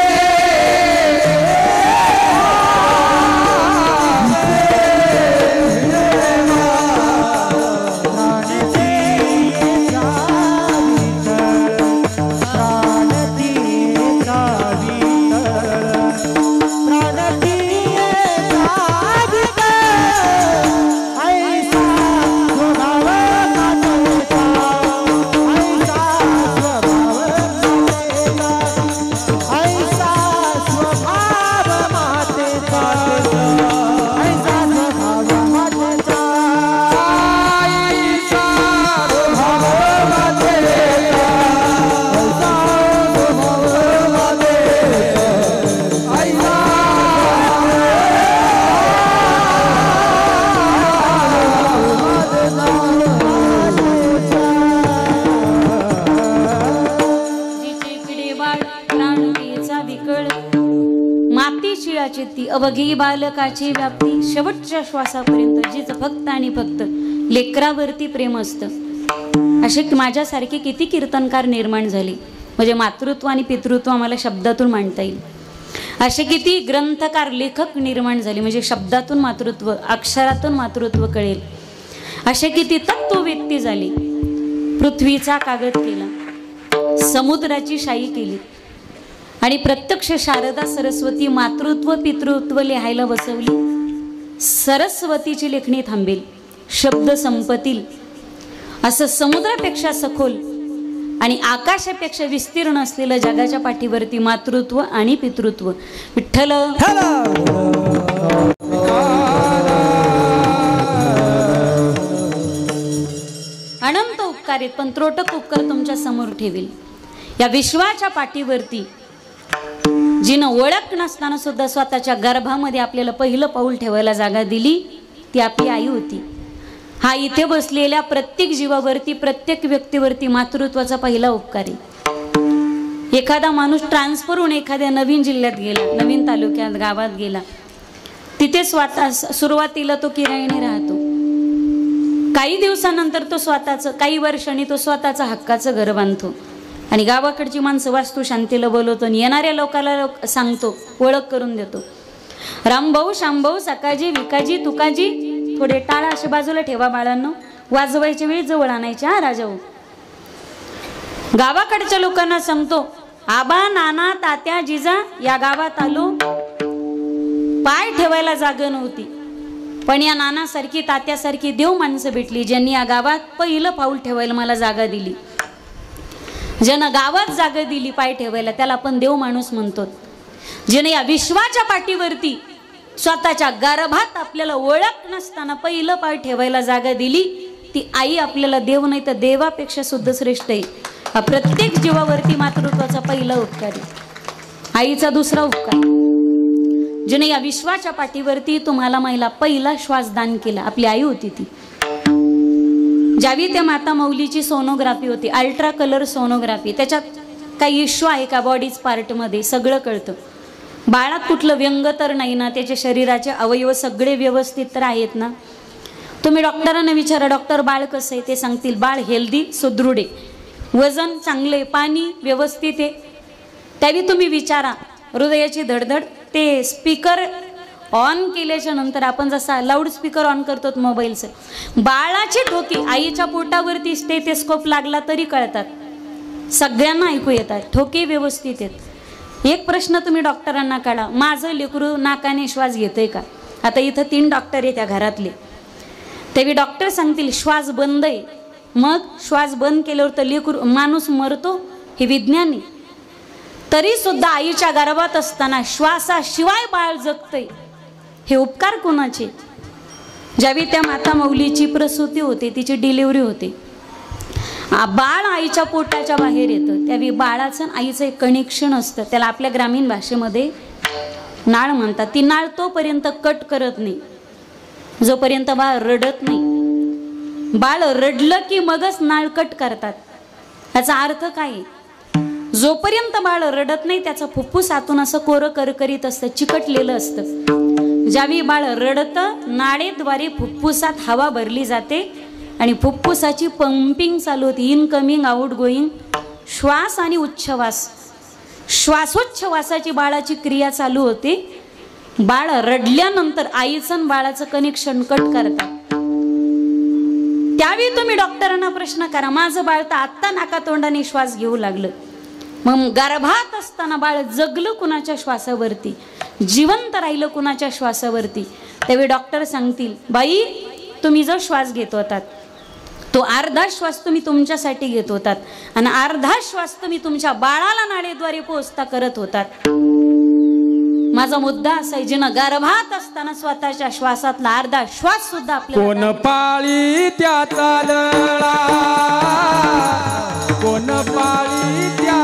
ती अवघी बालकाची व्याप्ती शेवटच्या श्वासापर्यंत जिच फक्त आणि फक्त लेकरावरती प्रेम असतं. असे माझ्यासारखे किती कीर्तनकार निर्माण झाले. म्हणजे मातृत्व आणि पितृत्व आम्हाला शब्दातून मांडता येईल. असे किती ग्रंथकार लेखक निर्माण झाले. म्हणजे शब्दातून मातृत्व अक्षरातून मातृत्व कळेल असे किती तत्व व्यक्ती झाले. पृथ्वीचा कागद केला, समुद्राची शाई केली आणि प्रत्यक्ष शारदा सरस्वती मातृत्व पितृत्व लिहायला बसवली. सरस्वतीची लेखणी थांबेल, शब्द संपतील. असं समुद्रापेक्षा सखोल आणि आकाशापेक्षा विस्तीर्ण असलेलं जगाच्या पाठीवरती मातृत्व आणि पितृत्व. विठ्ठल अनंत उपकार आहेत, पण त्रोटक उपकार तुमच्या समोर ठेवेल. या विश्वाच्या पाठीवरती जिनं ओळख नसताना सुद्धा स्वतःच्या गर्भामध्ये आपल्याला पहिलं पाऊल ठेवायला जागा दिली ती आपली आई होती. हा इथे बसलेल्या प्रत्येक जीवावरती प्रत्येक व्यक्तीवरती मातृत्वाचा पहिला उपकार आहे. एखादा माणूस ट्रान्सफर होऊन एखाद्या नवीन जिल्ह्यात गेला, नवीन तालुक्यात गावात गेला, तिथे स्वतः सुरुवातीला तो किरायाने राहतो. काही दिवसानंतर तो स्वतःचं, काही वर्षांनी तो स्वतःचं हक्काचं घर बांधतो आणि गावाकडची माणसं वास्तू शांतीला बोलवतो आणि येणाऱ्या लोकाला सांगतो, ओळख करून देतो. रामभाऊ, शामभाऊ, सकाजी, विकाजी, तुकाजी. थोडे टाळा असे बाजूला ठेवा बाळांनो, वाजवायच्या वेळी जवळ आणायचे हा राजाऊ. गावाकडच्या लोकांना सांगतो, आबा, नाना, तात्या, जिजा या गावात आलो, पाय ठेवायला जागा नव्हती, पण या नानासारखी तात्यासारखी देव माणसं भेटली ज्यांनी या गावात पहिलं पाऊल ठेवायला मला जागा दिली. ज्यानं गावात जागा दिली पाय ठेवायला त्याला आपण देव माणूस म्हणतो. ज्याने या विश्वाच्या पाठीवरती स्वतःच्या गर्भात आपल्याला ओळख नसताना पहिलं पाय ठेवायला जागा दिली ती आई आपल्याला देव नाही तर देवापेक्षा सुद्धा श्रेष्ठ आहे. हा प्रत्येक जीवावरती मातृत्वाचा पहिला उपकार आहे. आईचा दुसरा उपकार, जिने या विश्वाच्या पाठीवरती तुम्हाला महिला पहिला श्वास दान केला आपली आई होती ती. ज्यावेळी त्या माता मौलीची सोनोग्राफी होती, अल्ट्रा कलर सोनोग्राफी, त्याच्यात काही इश्यू आहे का बॉडीज पार्टमध्ये सगळं कळतं. बाळात कुठलं व्यंग तर नाही ना, त्याच्या शरीराचे अवयव सगळे व्यवस्थित तर आहेत ना. तुम्ही डॉक्टरांना विचारा, डॉक्टर बाळ कसं आहे, ते सांगतील बाळ हेल्दी सुदृढ आहे, वजन चांगलं आहे, पाणी व्यवस्थित आहे. त्यावेळी तुम्ही विचारा हृदयाची धडधड. ते स्पीकर ऑन केल्याच्या नंतर आपण जसा लाऊड स्पीकर ऑन करतो मोबाईलचं, बाळाची ठोकी आईच्या पोटावरती स्टेथोस्कोप लागला तरी कळतात, सगळ्यांना ऐकू येतात, ठोके व्यवस्थित आहेत. एक प्रश्न तुम्ही डॉक्टरांना काढा, माझं लेकरू नाकाने श्वास घेतोय का? आता इथं 3 डॉक्टर आहे त्या घरातले, त्यावेळी डॉक्टर सांगतील श्वास बंद आहे. मग श्वास बंद केल्यावर तर लेकरू माणूस मरतो, हे विज्ञान आहे. तरी सुद्धा आईच्या गर्भात असताना श्वासाशिवाय बाळ जगतंय, हे उपकार कोणाचे? ज्यावेळी त्या माता मौलीची प्रसूती होते, तिची डिलिव्हरी होते, बाळ आईच्या पोटाच्या बाहेर येतं, त्यावेळी बाळाचं आईचं एक कनेक्शन असतं, त्याला आपल्या ग्रामीण भाषेमध्ये नाळ म्हणतात. ती नाळ तोपर्यंत कट करत नाही जोपर्यंत बाळ रडत नाही. बाळ रडलं की मगच नाळ कट करतात. याचा अर्थ काय? जोपर्यंत बाळ रडत नाही त्याचं फुफ्फुस आतून असं कोरं करकरीत असतं, चिकटलेलं असतं. ज्यावेळी बाळ रडतं, नाळेद्वारे फुफ्फुसात हवा भरली जाते आणि फुफ्फुसाची पंपिंग चालू होती, इनकमिंग आउट गोईंग, श्वास आणि उच्छ्वास, श्वासोच्छ्वासाची बाळाची क्रिया चालू होते. बाळ रडल्यानंतर आईचं आणि बाळाचं कनेक्शन कट करतात. त्यावेळी तुम्ही डॉक्टरांना प्रश्न करा, माझं बाळ तर आत्ता नाकातोंडाने श्वास घेऊ लागलं, मग गर्भात असताना बाळ जगलं कुणाच्या श्वासावरती, जिवंत राहिलं कुणाच्या श्वासावरती? त्यावेळी डॉक्टर सांगतील, बाई तुम्ही जो श्वास घेत होतात तो अर्धा श्वास तुम्ही तुमच्यासाठी घेत होतात आणि अर्धा श्वास तुम्ही तुमच्या बाळाला नाळेद्वारे पोहोचता करत होतात. माझा मुद्दा असा आहे, जिनं गर्भात असताना स्वतःच्या श्वासातला अर्धा श्वास सुद्धा आपल्याला कोण पाळी त्या चालला, कोण पाळी त्या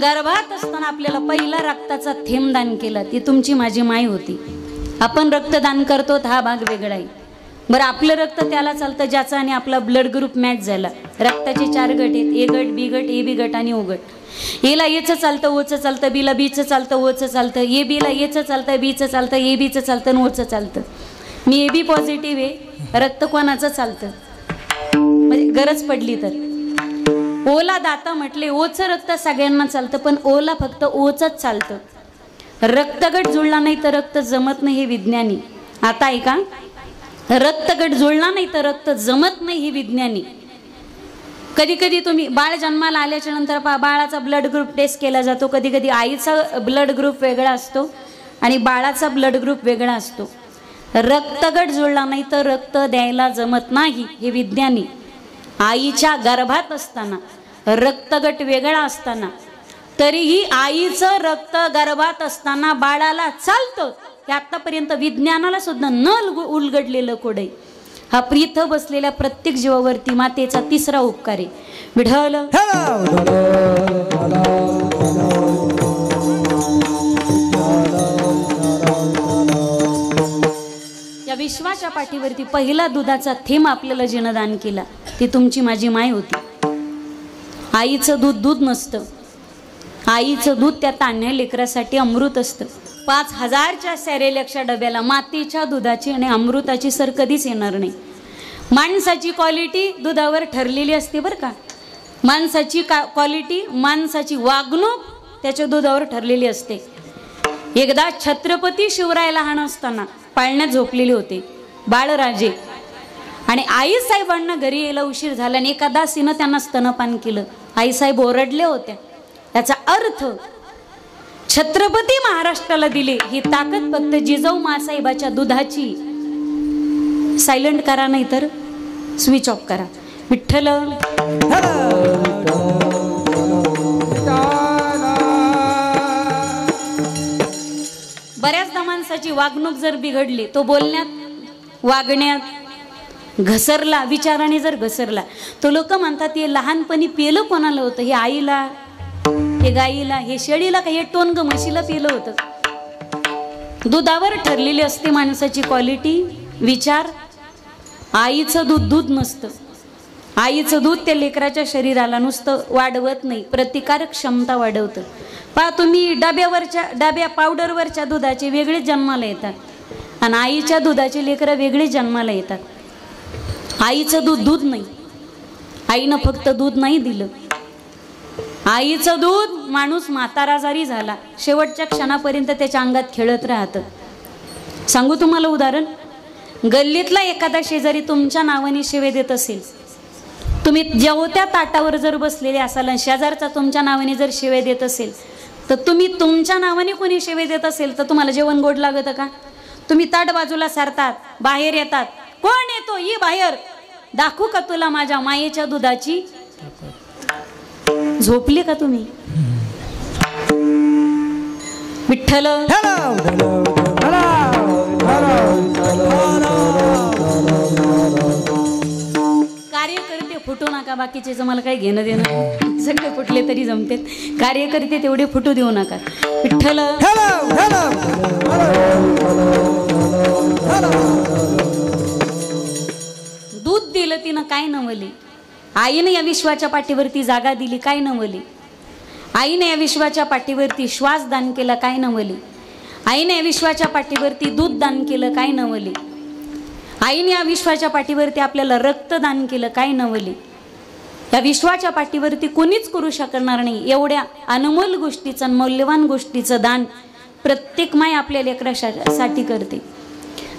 गर्भात असताना आपल्याला पहिला रक्ताचा थेंब दान केला, ती तुमची माझी माय होती. आपण रक्तदान करतो हा भाग वेगळा आहे. बरं, आपलं रक्त त्याला चालतं ज्याचा आणि आपला ब्लड ग्रुप मॅच झाला. रक्ताचे 4 गट आहेत, ए गट, बी गट, ए बी गट आणि ओ गट. एला एचं चालतं, ओचं चालतं, बीला बीचं चालतं, ओचं चालतं, ए बीला एचं चालतं, बीचं चालतं, ए बीचं चालतं आणि ओचं चालतं. मी ए बी पॉझिटिव्ह आहे, रक्त कोणाचं चालतं म्हणजे गरज पडली तर. ओला दाता म्हटले, ओचं रक्त सगळ्यांना चालतं पण ओला फक्त ओचंच चालतं. रक्तगट जुळला नाही तर रक्त जमत नाही, हे विज्ञानी. आता ऐका, रक्तगट जुळला नाही तर रक्त जमत नाही, हे विज्ञानी. कधी कधी तुम्ही बाळ जन्माला आल्याच्या नंतर बाळाचा ब्लड ग्रुप टेस्ट केला जातो. कधी कधी आईचा ब्लड ग्रुप वेगळा असतो आणि बाळाचा ब्लड ग्रुप वेगळा असतो. रक्तगट जुळला नाही तर रक्त द्यायला जमत नाही, हे विज्ञानी. आईच्या गर्भात असताना रक्तगट वेगळा असताना तरीही आईचं रक्त गर्भात असताना बाळाला चालतं, हे आतापर्यंत विज्ञानाला सुद्धा न उलगडलेलं कोड आहे. हा प्रीथ बसलेल्या प्रत्येक जीवावरती मातेचा 3रा उपकार आहे. विठ्ठल या विश्वाच्या पाठीवरती पहिला दुधाचा थेंब आपल्याला जिनं दान केला, ती तुमची माझी माय होती. आईचं दूध दूध नसतं, आईचं दूध त्या तान्ह्या लेकरासाठी अमृत असतं. 5000च्या सॅरेलॅकच्या डब्याला मातीच्या दुधाची आणि अमृताची सर कधीच येणार नाही. माणसाची क्वालिटी दुधावर ठरलेली असते बरं का. माणसाची क्वालिटी, माणसाची वागणूक त्याच्या दुधावर ठरलेली असते. एकदा छत्रपती शिवराय लहान असताना पाळण्यात झोपलेले होते बाळराजे. आणि आईसाहेबांना घरी यायला उशीर झाला आणि एका दासीनं त्यांना स्तनपान केलं. आईसाहेब ओरडल्या होत्या. याचा अर्थ छत्रपती महाराष्ट्राला दिले ही ताकद फक्त जिजाऊ मासाहेबाच्या दुधाची. सायलेंट करा नाही तर स्विच ऑफ करा. विठ्ठल बऱ्याचदा माणसाची वागणूक जर बिघडली तो बोलण्यात वागण्यात घसरला विचाराने जर घसरला तो लोक म्हणतात हे लहानपणी पेलं कोणाला होतं, हे आईला, हे गाईला, हे शेळीला का हे टोनग म्हशीला पेलं होतं. दुधावर ठरलेली असते माणसाची क्वालिटी विचार. आईचं दूध दूध नसतं. आईचं दूध त्या लेकराच्या शरीराला नुसतं वाढवत नाही, प्रतिकारक क्षमता वाढवतं. पहा तुम्ही डब्या पावडरवरच्या दुधाचे वेगळे जन्माला येतात आणि आईच्या दुधाचे लेकरं वेगळे जन्माला येतात. आईचं दूध दूध नाही. आईनं फक्त दूध नाही दिलं. आईचं दूध माणूस म्हातारा जरी झाला शेवटच्या क्षणापर्यंत त्याच्या अंगात खेळत राहतं. सांगू तुम्हाला उदाहरण. गल्लीतला एखादा शेजारी तुमच्या नावाने शिवे देत असेल, तुम्ही जेवत्या ताटावर जर बसलेले असाल आणि शेजारचा तुमच्या नावाने जर शिवे देत असेल तर तुम्ही तुमच्या नावाने कोणी शिवे देत असेल तर तुम्हाला जेवण गोड लागतं का? तुम्ही ताट बाजूला सारतात, बाहेर येतात. कोण येतो ही बाहेर, दाखवू का तुला माझ्या मायेच्या दुधाची. झोपले का तुम्ही? विठ्ठल कार्यकर्ते फुटू नका. बाकीचे मला काही घेणं देणं, सगळे फुटले तरी जमतेत. कार्यकर्ते तेवढे फुटू देऊ नका. विठ्ठल दूध दिलं तिनं काय नवले. आईने या विश्वाच्या पाठीवरती जागा दिली काय नवले. आईने या विश्वाच्या पाठीवरती श्वास दान केला काय नवले. आईने या विश्वाच्या पाठीवरती दूध दान केलं काय नवले. आईने या विश्वाच्या पाठीवरती आपल्याला रक्त दान केलं काय नवले. या विश्वाच्या पाठीवरती कोणीच करू शकणार नाही एवढ्या अनमोल गोष्टीचं मौल्यवान गोष्टीचं दान प्रत्येक माय आपल्या लेकरासाठी करते.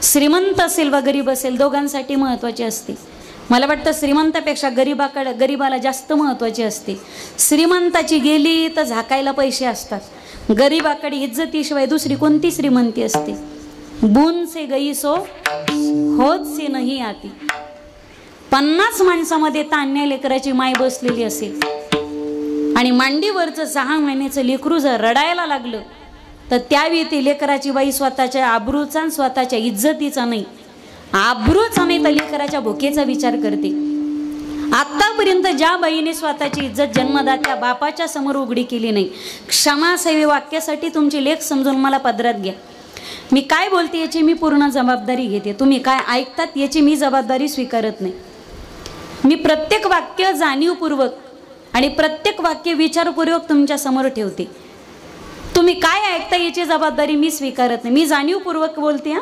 श्रीमंत असेल व गरीब असेल दोघांसाठी महत्त्वाचे असते. मला वाटतं श्रीमंतापेक्षा गरीबाला जास्त महत्त्वाची असते. श्रीमंताची गेली तर झाकायला पैसे असतात. गरीबाकडे इज्जतीशिवाय दुसरी कोणती श्रीमंती असते. बून से गई सो होत से नाही आती. 50 माणसामध्ये तान्या लेकराची माय बसलेली असेल आणि मांडीवरचं 6 महिन्याचं लेकरू जर रडायला लागलं तर त्यावेळी ती लेकराची बाई स्वतःच्या आबरूचा स्वतःच्या इज्जतीचा नाही, आबरूचा नाही तर लेकराच्या भुकेचा विचार करते. आतापर्यंत ज्या बाईने स्वतःची इज्जत जन्मदात्या बापाच्या समोर उघडी केली नाही, क्षमासेवी वाक्यासाठी तुमची लेख समजून मला पदरात घ्या. मी काय बोलते याची मी पूर्ण जबाबदारी घेते. तुम्ही काय ऐकतात याची मी जबाबदारी स्वीकारत नाही. मी प्रत्येक वाक्य जाणीवपूर्वक आणि प्रत्येक वाक्य विचारपूर्वक तुमच्या समोर ठेवते. तुम्ही काय ऐकता याची जबाबदारी मी स्वीकारत नाही. मी जाणीवपूर्वक बोलते. हा,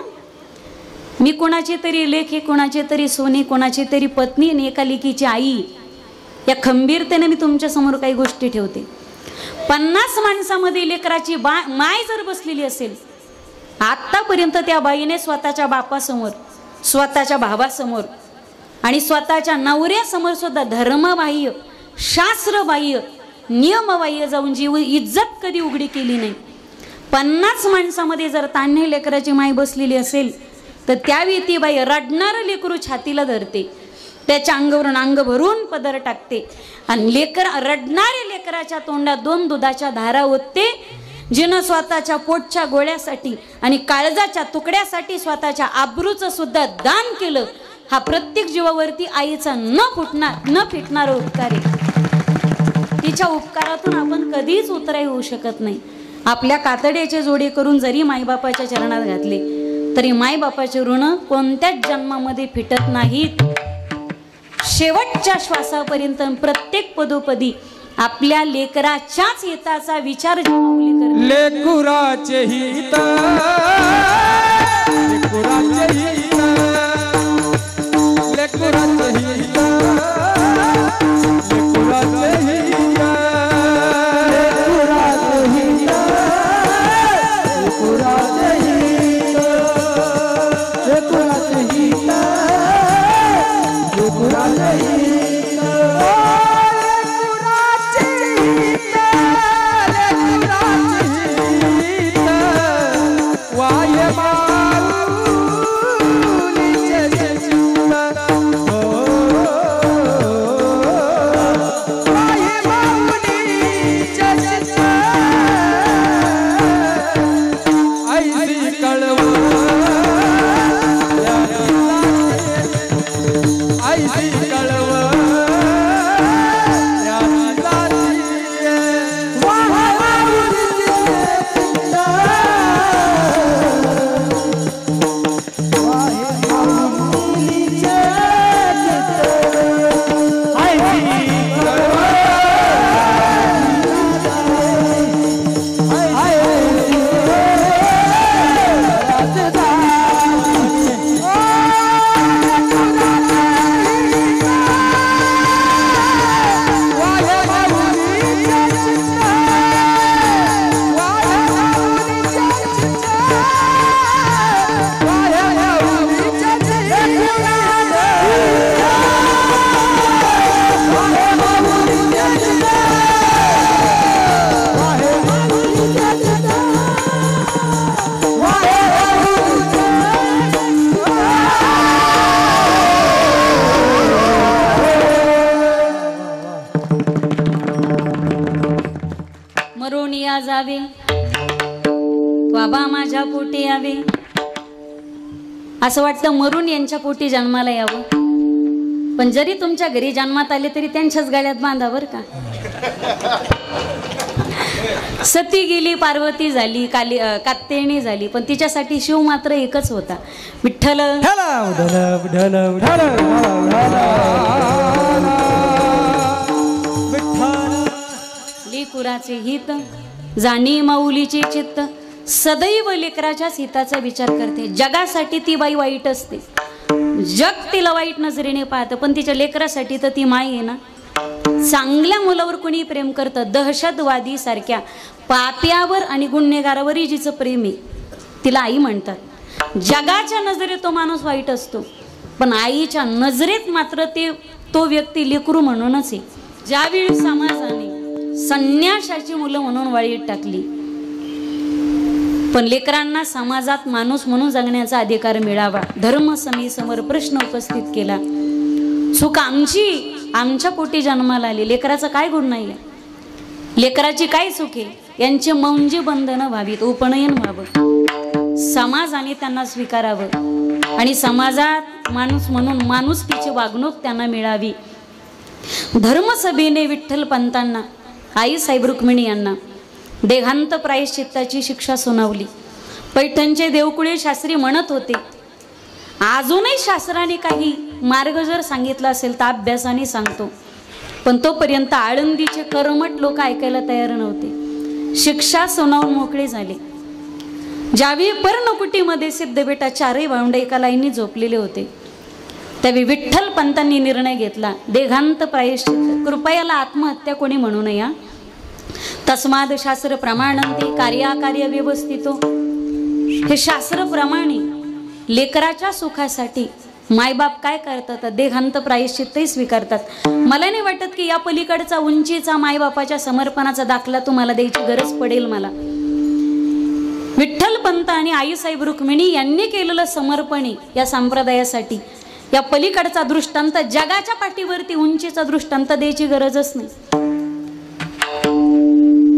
मी कोणाची तरी लेख, कोणाची तरी सोनी, कोणाची तरी पत्नी आणि एका लेकीची आई या खंबीरतेने मी तुमच्या समोर काही गोष्टी ठेवते. 50 माणसामध्ये लेकराची माय जर बसलेली असेल, आतापर्यंत त्या बाईने स्वतःच्या बापासमोर, स्वतःच्या भावासमोर आणि स्वतःच्या नवऱ्यासमोर सुद्धा धर्मबाह्य, शास्त्रबाह्य, नियमबाह्य जाऊन जीव इज्जत कधी उघडी केली नाही. 50 माणसामध्ये जर तान्ह्या लेकराची माय बसलेली असेल तर त्यावेळी ती बाई रडणारं लेकरू छातीला धरते, त्याच्या अंगावरून अंग भरून पदर टाकते आणि रडणाऱ्या लेकराच्या तोंडात 2 दुधाच्या धारा ओतते. जिनं स्वतःच्या पोटच्या गोळ्यासाठी आणि काळजाच्या तुकड्यासाठी स्वतःच्या आबरूचं सुद्धा दान केलं, हा प्रत्येक जीवावरती आईचा न फिटणारा उपकार आहे. तिच्या उपकारातून आपण कधीच उतराई होऊ शकत नाही. आपल्या कातड्याचे जोडे करून जरी माईबापाच्या चरणात घातले तरी माईबापाचे ऋण कोणत्याच जन्मामध्ये फिटत नाहीत. शेवटच्या श्वासापर्यंत प्रत्येक पदोपदी आपल्या लेकराच्याच हिताचा विचार लेकुराचे हित, लेकुराचे हित, लेकुराचे हित, लेकुराचे हित, लेकुराचे हित, लेकुराचे हित. जावे बाबा माझ्या पोटी यावे असं वाटतं मरून यांच्या पोटी जन्माला यावं. पण जरी तुमच्या घरी जन्मात आले तरी त्यांच्याच गळ्यात बांधा बर का. सती गेली पार्वती झाली कात्यायनी झाली पण तिच्यासाठी शिव मात्र एकच होता विठ्ठल. लेकुराचे हित जाणी माऊलीचे चित्त सदैव लेकराच्याच हिताचा विचार करते. जगासाठी ती बाई वाईट असते, जग तिला वाईट नजरेने पाहतं पण तिच्या लेकरासाठी तर ती माई आहे ना. चांगल्या मुलावर कोणी प्रेम करतं, दहशतवादी सारख्या पाप्यावर आणि गुन्हेगारावरही जिचं प्रेम आहे तिला आई म्हणतात. जगाच्या नजरेत तो माणूस वाईट असतो पण आईच्या नजरेत मात्र तो व्यक्ती लेकरू म्हणूनच आहे. ज्यावेळी समाजाने संन्याशाची मुलं म्हणून वाळीत टाकली पण लेकरांना समाजात माणूस म्हणून जगण्याचा अधिकार मिळावा, धर्म समोर प्रश्न उपस्थित केला. चूक आमच्या पोटी जन्माला आली, लेकराचं काय गुण नाही आहे, लेकराची काय चूक आहे, यांचे मौंजी बंधनं व्हावीत, उपनयन व्हावं, समाजाने त्यांना स्वीकारावं आणि समाजात माणूस म्हणून माणुसकीची वागणूक त्यांना मिळावी. धर्मसभेने विठ्ठल पंतांना आईसाहेब रुक्मिणी यांना देहांत प्रायश्चित्ताची शिक्षा सुनावली. पैठणचे देवकुळे शास्त्री म्हणत होते अजूनही शास्त्राने काही मार्ग जर सांगितला असेल तर अभ्यासाने सांगतो, पण तोपर्यंत आळंदीचे कर्मठ लोक ऐकायला तयार नव्हते. शिक्षा सुनावून मोकळे झाले. ज्यावेळी पर्णकुटीमध्ये सिद्धबेटा चारही भावंड एका लाईनी झोपलेले होते त्यावेळी विठ्ठल पंतांनी निर्णय घेतला देहांत प्रायश्चित्त, कृपयाला आत्महत्या कोणी म्हणू नये, तस्माद शास्त्र प्रमाणंते कार्याकार्य व्यवस्थितो. हे शास्त्र प्रमाणे लेकराच्या सुखासाठी मायबाप काय करतात, देहांत प्रायश्चित्तही स्वीकारतात. मला नाही वाटत की या पलीकडचा उंचीचा मायबापाच्या समर्पणाचा दाखला तुम्हाला द्यायची गरज पडेल. मला विठ्ठल पंत आणि आईसाहेब रुक्मिणी यांनी केलेलं समर्पण या संप्रदायासाठी या पलीकडचा दृष्टांत, जगाच्या पाठीवरती उंचीचा दृष्टांत द्यायची गरजच नाही.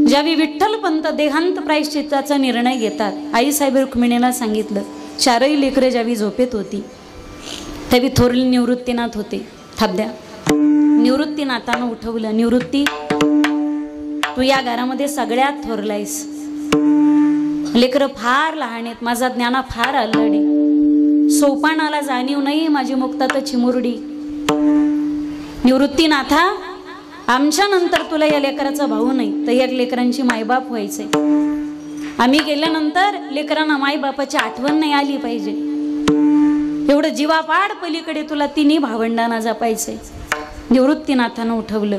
ज्यावेळी विठ्ठल पंत देहांत प्रायश्चित्ताचा निर्णय घेतात, आईसाहेब रुक्मिणीला सांगितलं. चारही लेकरे ज्यावेळी झोपेत होती त्यावेळी थोरले निवृत्तीनाथ होते थाब्या. निवृत्तीनाथानं उठवलं, निवृत्ती तू या घरामध्ये सगळ्यात थोरलायस, लेकरं फार लहान आहेत, माझा ज्ञाना फार अल्लड आहे, सोपानाला जाणीव नाही माझी मुक्तात चिमुरडी. निवृत्तीनाथा आमच्या नंतर तुला या लेकराचा भाऊ नाही तर या लेकरांची मायबाप व्हायचंय. आम्ही गेल्यानंतर लेकरांना मायबापाची आठवण नाही आली पाहिजे, एवढं जीवापाड पलीकडे तुला तिन्ही भावंडांना जपायचंय. निवृत्तीनाथानं उठवलं.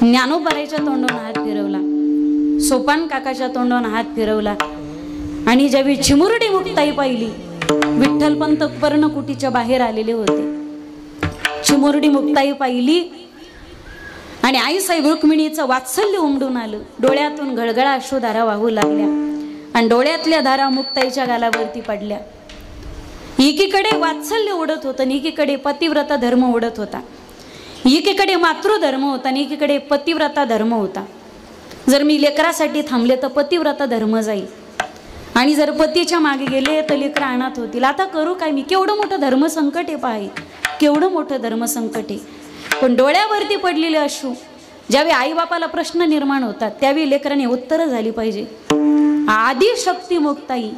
ज्ञानोबाईच्या तोंडावर हात फिरवला, सोपान काकाच्या तोंडावर हात फिरवला आणि ज्यावेळी चिमुरडी मुक्ताई पाहिली विठ्ठल पंत पर्णकुटीच्या बाहेर आलेले होते. चिमुरडी मुक्ताई पाहिली आणि आईसाहेब रुक्मिणीचं वात्सल्य उमडून आलं. डोळ्यातून गळगळा अश्रुधारा वाहू लागल्या आणि डोळ्यातल्या धारा मुक्ताईच्या गालावरती पडल्या. एकीकडे वात्सल्य उडत होतं आणि एकीकडे पतिव्रता धर्म उडत होता. एकीकडे मातृधर्म होता आणि एकीकडे पतिव्रता धर्म होता. जर मी लेकरासाठी थांबले तर पतिव्रता धर्म जाईल आणि जर पतीच्या मागे गेले तर लेकरं अनाथ होतील. आता करू काय मी? केवढं मोठं धर्मसंकट आहे पाहि, केवढं मोठं धर्मसंकट आहे. पण डोळ्यावरती पडलेले अश्रू ज्यावेळी आईबापाला प्रश्न निर्माण होतात त्यावेळी लेकरांनी उत्तरं झाली पाहिजे. आदिशक्ती मुक्ताई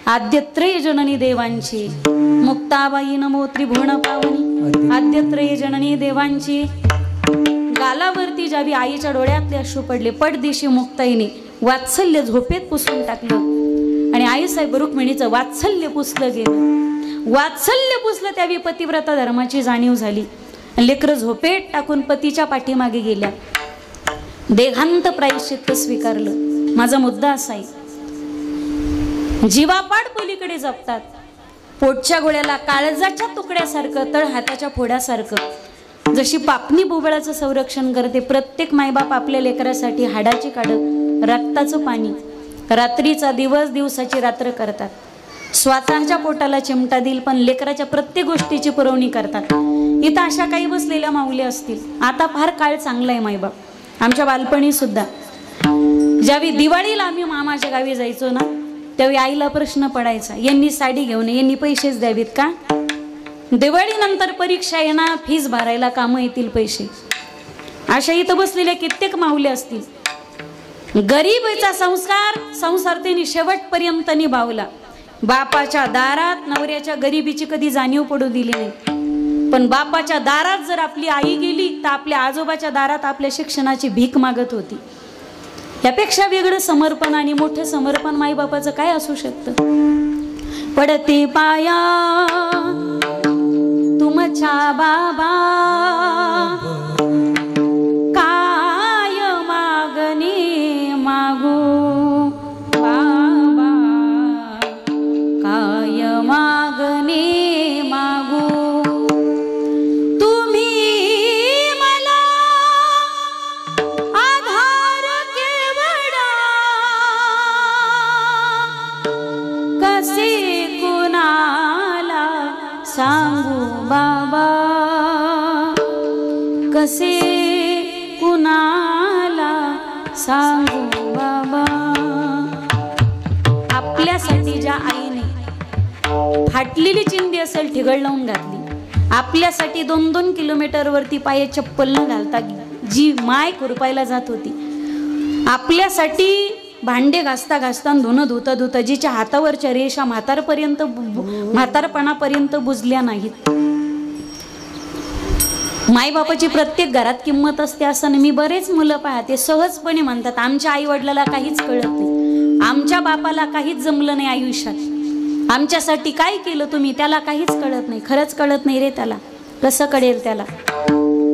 आद्यत्रय जननी देवांची, मुक्ताबाई नमो त्रिभुवन पावनी, आद्यत्रय जननी देवांची. गालावरती ज्यावेळी आईच्या डोळ्यातले अश्रू पडले, पडदिशी मुक्ताईने वात्सल्य झोपेत पुसून टाकलं आणि आईसाहेब रुक्मिणीचं वात्सल्य पुसलं गेलं. वात्सल्य पुसलं त्यावेळी पतिव्रता धर्माची जाणीव झाली. लेकरं झोपेत टाकून पतीच्या पाठीमागे गेल्या. देहांत प्रायश्चित्त स्वीकारलं. माझा मुद्दा असा आहे, जीवापाड पलीकडे जपतात. पोटच्या गोळ्याला काळजाच्या तुकड्यासारखं, तळ हाताच्या फोड्यासारखं जशी पापणी बुबळाचं संरक्षण करते, प्रत्येक मायबाप आपल्या लेकरासाठी हाडाची काढत रक्ताचं पाणी, रात्रीचा दिवस दिवसाची रात्र करतात. स्वतःच्या पोटाला चिमटा देईल पण लेकराच्या प्रत्येक गोष्टीची पुरवणी करतात. इथं अशा काही बसलेल्या माऊल्या असतील. आता फार काळ चांगला आहे मायबाप. आमच्या बालपणी सुद्धा ज्यावेळी दिवाळीला आम्ही मामाच्या गावी जायचो ना, त्यावेळी आईला प्रश्न पडायचा, यांनी साडी घेऊन यांनी पैसेच द्यावेत का? दिवाळीनंतर परीक्षा येणार, फीस भरायला कामं येतील पैसे. अशा इथं बसलेल्या कित्येक माऊल्या असतील. गरीबीचा संसार त्यांनी शेवटपर्यंत निभावला. बापाच्या दारात नवऱ्याच्या गरिबीची कधी जाणीव पडू दिली नाही. पण बापाच्या दारात जर आपली आई गेली तर आपल्या आजोबाच्या दारात आपल्या शिक्षणाची भीक मागत होती. यापेक्षा वेगळं समर्पण आणि मोठं समर्पण माईबापाचं काय असू शकतं? पडते पाया तुमच्या बाबा, काय मागणे मागू बाबा, काय मागणे मागू. सांगू बाबा कसे कुणाला सांगू बाबा. आपल्यासाठी ज्या आईने फाटलेली चिंदी असेल ठिगळ लावून घातली, आपल्यासाठी 2-2 किलोमीटरवरती पाये चप्पल न घालता जी माय खुरपायला जात होती, आपल्यासाठी भांडे घासता घासता धुणं धुता धुता जिच्या हातावरच्या रेषा म्हातारपणापर्यंत बुजल्या नाहीत. मायबापाची प्रत्येक घरात किंमत असते असं नाही. मी बरेच मुलं पाहते सहजपणे म्हणतात आमच्या आई वडिलाला काहीच कळत नाही, आमच्या बापाला काहीच जमलं नाही आयुष्यात, आमच्यासाठी काय केलं तुम्ही, त्याला काहीच कळत नाही. खरंच कळत नाही रे त्याला, कसं कळेल त्याला,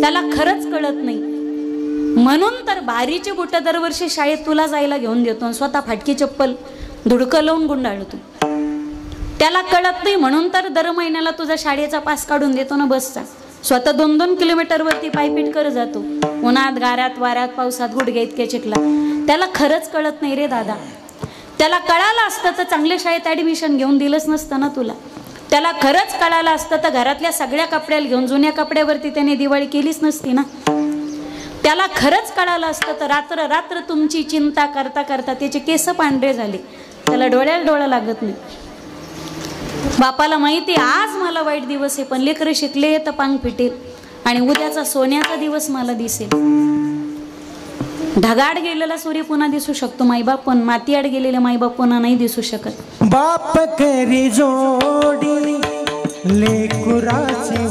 त्याला खरंच कळत नाही. म्हणून तर भारीची बुट दरवर्षी शाळेत तुला जायला घेऊन देतो, स्वतः फाटकी चप्पल धुडकं लावून गुंडाळतो. त्याला कळत नाही म्हणून तर दर महिन्याला तुझा शाळेचा पास काढून देतो ना बसचा. स्वतः 2-2 किलोमीटरवरती पायपीट कर जातो, उन्हात गाऱ्यात वाऱ्यात पावसात गुडघ्या इतक्या चिखला. त्याला खरंच कळत नाही रे दादा. त्याला कळालं असतं तर चांगल्या शाळेत ऍडमिशन घेऊन दिलंच नसतं ना तुला. त्याला खरंच कळालं असतं तर घरातल्या सगळ्या कपड्याला घेऊन जुन्या कपड्यावरती त्याने दिवाळी केलीच नसती ना. त्याला खरंच कळालं असतं तर रात्र रात्र तुमची चिंता करता करता त्याचे केस पांढरे झाले. त्याला डोळ्याला डोळा लागत नाही. बापाला माहिती आज मला वाईट दिवस आहे पण लेकरं शिकले तर पांग फिटेल आणि उद्याचा सोन्याचा दिवस मला दिसेल. ढगाड गेलेला सूर्य पुन्हा दिसू शकतो माईबाप, पण मातीआड गेलेले माईबाप पुन्हा नाही दिसू शकत. बाप करी जोडी लेकुराची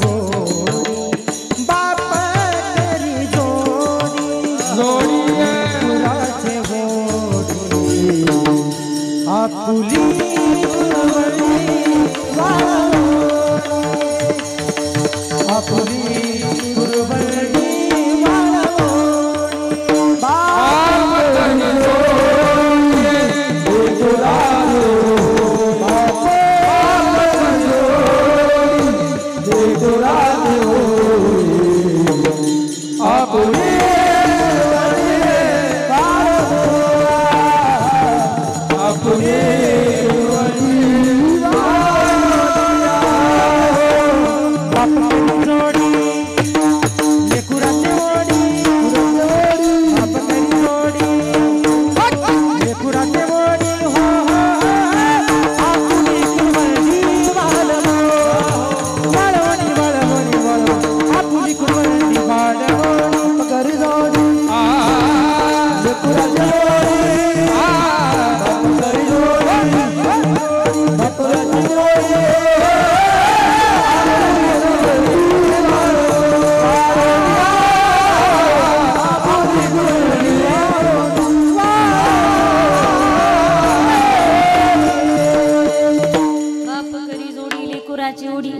Dura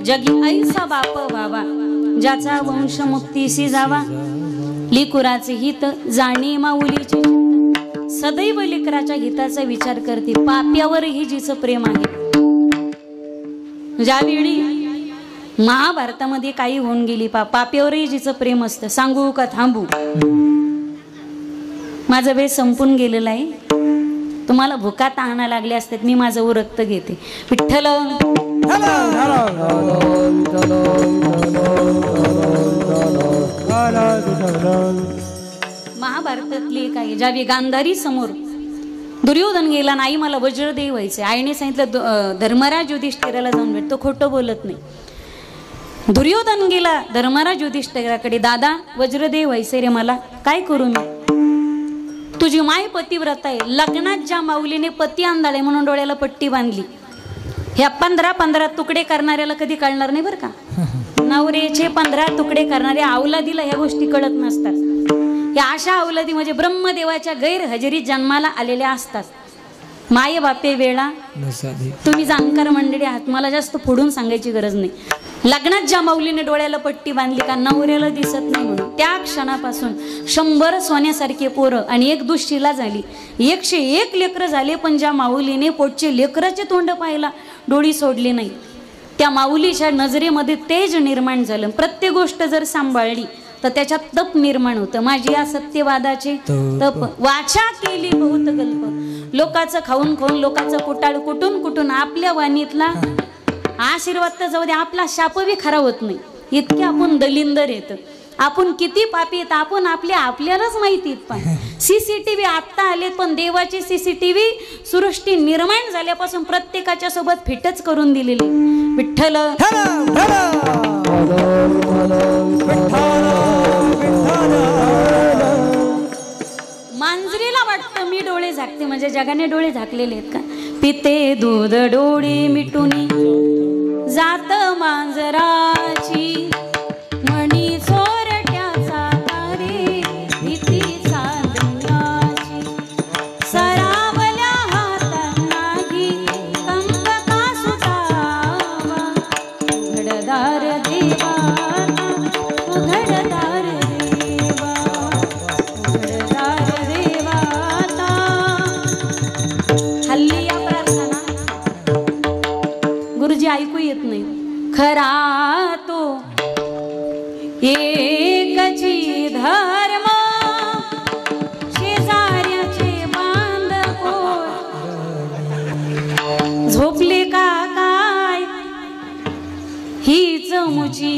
जगी ऐसा बाप व्हावा ज्याचा वंश मुक्तीसी जावा लेकराचे हित जाणे माऊलीचे सदैव लेकराच्या हिताचा विचार करते पाप्यावरही जिचं प्रेम आहे ज्यावेळी महाभारतामध्ये काही होऊन गेली पाप्यावरही जिचं प्रेम असतं सांगू का थांबू माझं वेळ संपून गेलेलं आहे तुम्हाला भुका तहाना लागल्या असतात मी माझं उरक्त घेते विठ्ठल महाभारतातली एक आहे ज्यावेळी गांधारी समोर दुर्योधन गेला नाही मला वज्रदेव व्हायचे आईने सांगितलं धर्मराज युधिष्ठिराला जाऊन भेट तो खोटं बोलत नाही दुर्योधन गेला धर्मराज युधिष्ठिराकडे दादा वज्रदेव व्हायचे रे मला काय करू मी तुझी माय पतिव्रत आहे लग्नात ज्या माऊलीने पती आंधळे म्हणून डोळ्याला पट्टी बांधली ह्या 15 तुकडे करणाऱ्याला कधी कळणार नाही बरं का नवरेचे 15 तुकडे करणाऱ्या अवलादीला ह्या गोष्टी कळत नसतात ह्या अशा अवलादी म्हणजे ब्रह्मदेवाच्या गैरहजेरीत जन्माला आलेल्या असतात माय बापे वेळा तुम्ही जाणकार मंडळी आहात मला जास्त फोडून सांगायची गरज नाही लग्नात ज्या माऊलीने डोळ्याला पट्टी बांधली का नवऱ्याला दिसत नाही म्हणून त्या क्षणापासून 100 सोन्यासारखे पोरं आणि एक दुष्टीला झाली 101 लेकरं झाले पण ज्या माऊलीने पोटचे लेकराचे तोंड पाहायला डोळी सोडली नाही त्या माऊलीच्या नजरेमध्ये तेज निर्माण झालं प्रत्येक गोष्ट जर सांभाळली तर त्याच्यात तप निर्माण होतं माझी या सत्यवादाचे तप वाचा केली बहुत गल्प लोकांचं खाऊन खाऊन लोकांचं कुटाळ कुटून कुटून आपल्या वाणीतला आशीर्वाद तर जाऊ दे आपला शाप बी खरा होत नाही इतके आपण दलिंदर येत आपण किती पापी येत आपण आपल्यालाच माहिती पण सीसीटीव्ही आत्ता आलेत पण देवाची सीसीटीव्ही सृष्टी निर्माण झाल्यापासून प्रत्येकाच्या सोबत फिटच करून दिलेली विठ्ठल मांजरीला वाटतं मी डोळे झाकते म्हणजे जगाने डोळे झाकलेले आहेत का पिते दूध डोळे मिटून जात मांजराची मणी चोरट्याचा तारे भीती चांदण्याची सरावल्या हातांनाही कंप का सुटावा घडदार देवा घडदार देवा घडदार देवाता हल्ली या प्रार्थना गुरुजी ऐकू येत नाही खरा तो एकची धर्म शेजाऱ्याचे बांधको झोपले का काय हीच मुची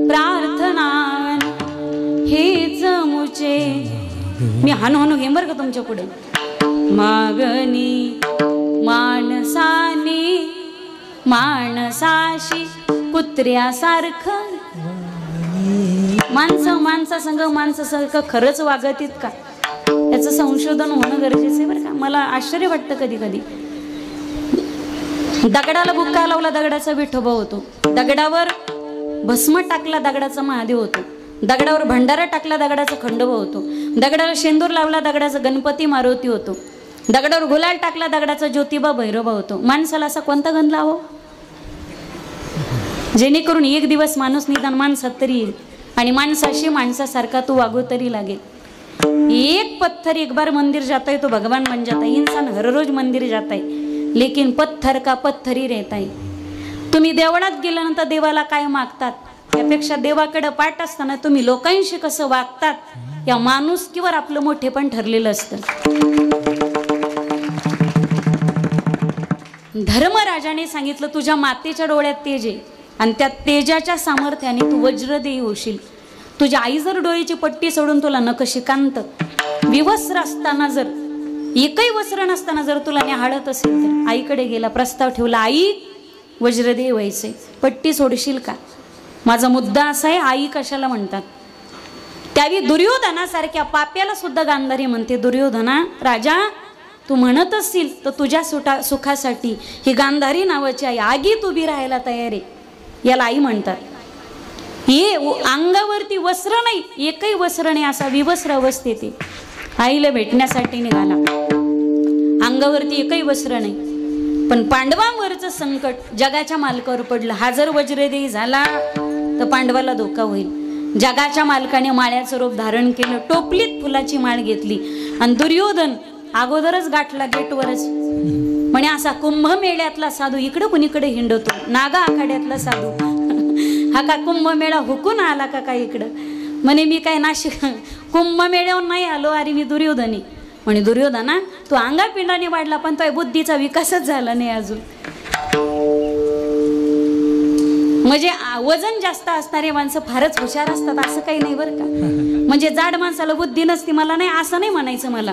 प्रार्थना हेच मुचे मी हानू घेईन बरं का तुमच्या पुढे मागणी माणसाशी कुत्र्यासारखं माणसासंग माणसासारखं खरंच वागतीत का याचं संशोधन होणं गरजेचं आहे बरं का मला आश्चर्य वाटतं कधी कधी दगडाला बुक्का लावला दगडाचा विठोबा होतो दगडावर भस्म टाकला दगडाचा महादेव होतो दगडावर भंडारा टाकला दगडाचा खंडोबा होतो दगडाला शेंदूर लावला दगडाचा गणपती मारुती होतो दगडावर गुलाल टाकला दगडाचा ज्योतिबा भैरोबा होतो माणसाला असा कोणता गंध लावो जेणेकरून एक दिवस माणूस निदान माणसात तरी येईल आणि माणसाशी माणसासारखा तू वागू तरी लागेल एक पत्थर एक बार मंदिर जाता है तो भगवान बन जाता है इंसान हर रोज मंदिर जाता है लेकिन पत्थर का पत्थर ही रहता है तुम्ही देवळात गेल्यानंतर देवाला काय मागतात त्यापेक्षा देवाकडे पाठ असताना तुम्ही लोकांशी कसं वागतात या माणुसकीवर आपलं मोठेपण ठरलेलं असतं. धर्मराजाने सांगितलं तुझ्या मातेच्या डोळ्यात तेज आहे आणि त्या तेजाच्या सामर्थ्याने तू वज्रदेही होशील. तुझ्या आई जर डोळ्याची पट्टी सोडून तुला नखशिकांत विवस्त्र असताना जर एकही वस्त्र नसताना जर तुला न्याहाळत असेल तर आईकडे गेला, प्रस्ताव ठेवला, आई वज्रदेह व्हायचे, पट्टी सोडशील का? माझा मुद्दा असा आहे, आई कशाला म्हणतात? त्यावेळी दुर्योधनासारख्या पाप्याला सुद्धा गांधारी म्हणते, दुर्योधना राजा तू म्हणत असशील तर तुझ्या सुखासाठी ही गांधारी नावाची आई आगीत उभी राहायला तयार आहे, याला आई म्हणतात. हे अंगावरती वस्त्र नाही, एकही वस्त्र नाही, असा विवस्त्र अवस्थेत आईला भेटण्यासाठी निघाला. अंगावरती एकही वस्त्र नाही, पण पांडवांवरचं संकट जगाच्या मालकावर पडलं. हा जर वज्रदेही झाला तर पांडवाला धोका होईल. जगाच्या मालकाने माळ्याचं रूप धारण केलं, टोपलीत फुलाची माळ घेतली आणि दुर्योधन अगोदरच गाठला गेटवरच. म्हणे असा कुंभमेळ्यातला साधू इकडं कुणीकडे हिंडतो, नागा आखाड्यातला साधू हा का कुंभमेळा हुकून आला का काय इकडं? म्हणे मी काय नाशिक कुंभमेळ्यावर नाही आलो, अरे मी दुर्योधनी. म्हणे दुर्योधना तू अंगापिंडाने वाढला पण तो बुद्धीचा विकासच झाला नाही अजून. म्हणजे वजन जास्त असणारे माणसं फारच हुशार असतात असं काही नाही बरं का. म्हणजे जाड माणसाला बुद्धी नसती मला नाही असं नाही म्हणायचं मला.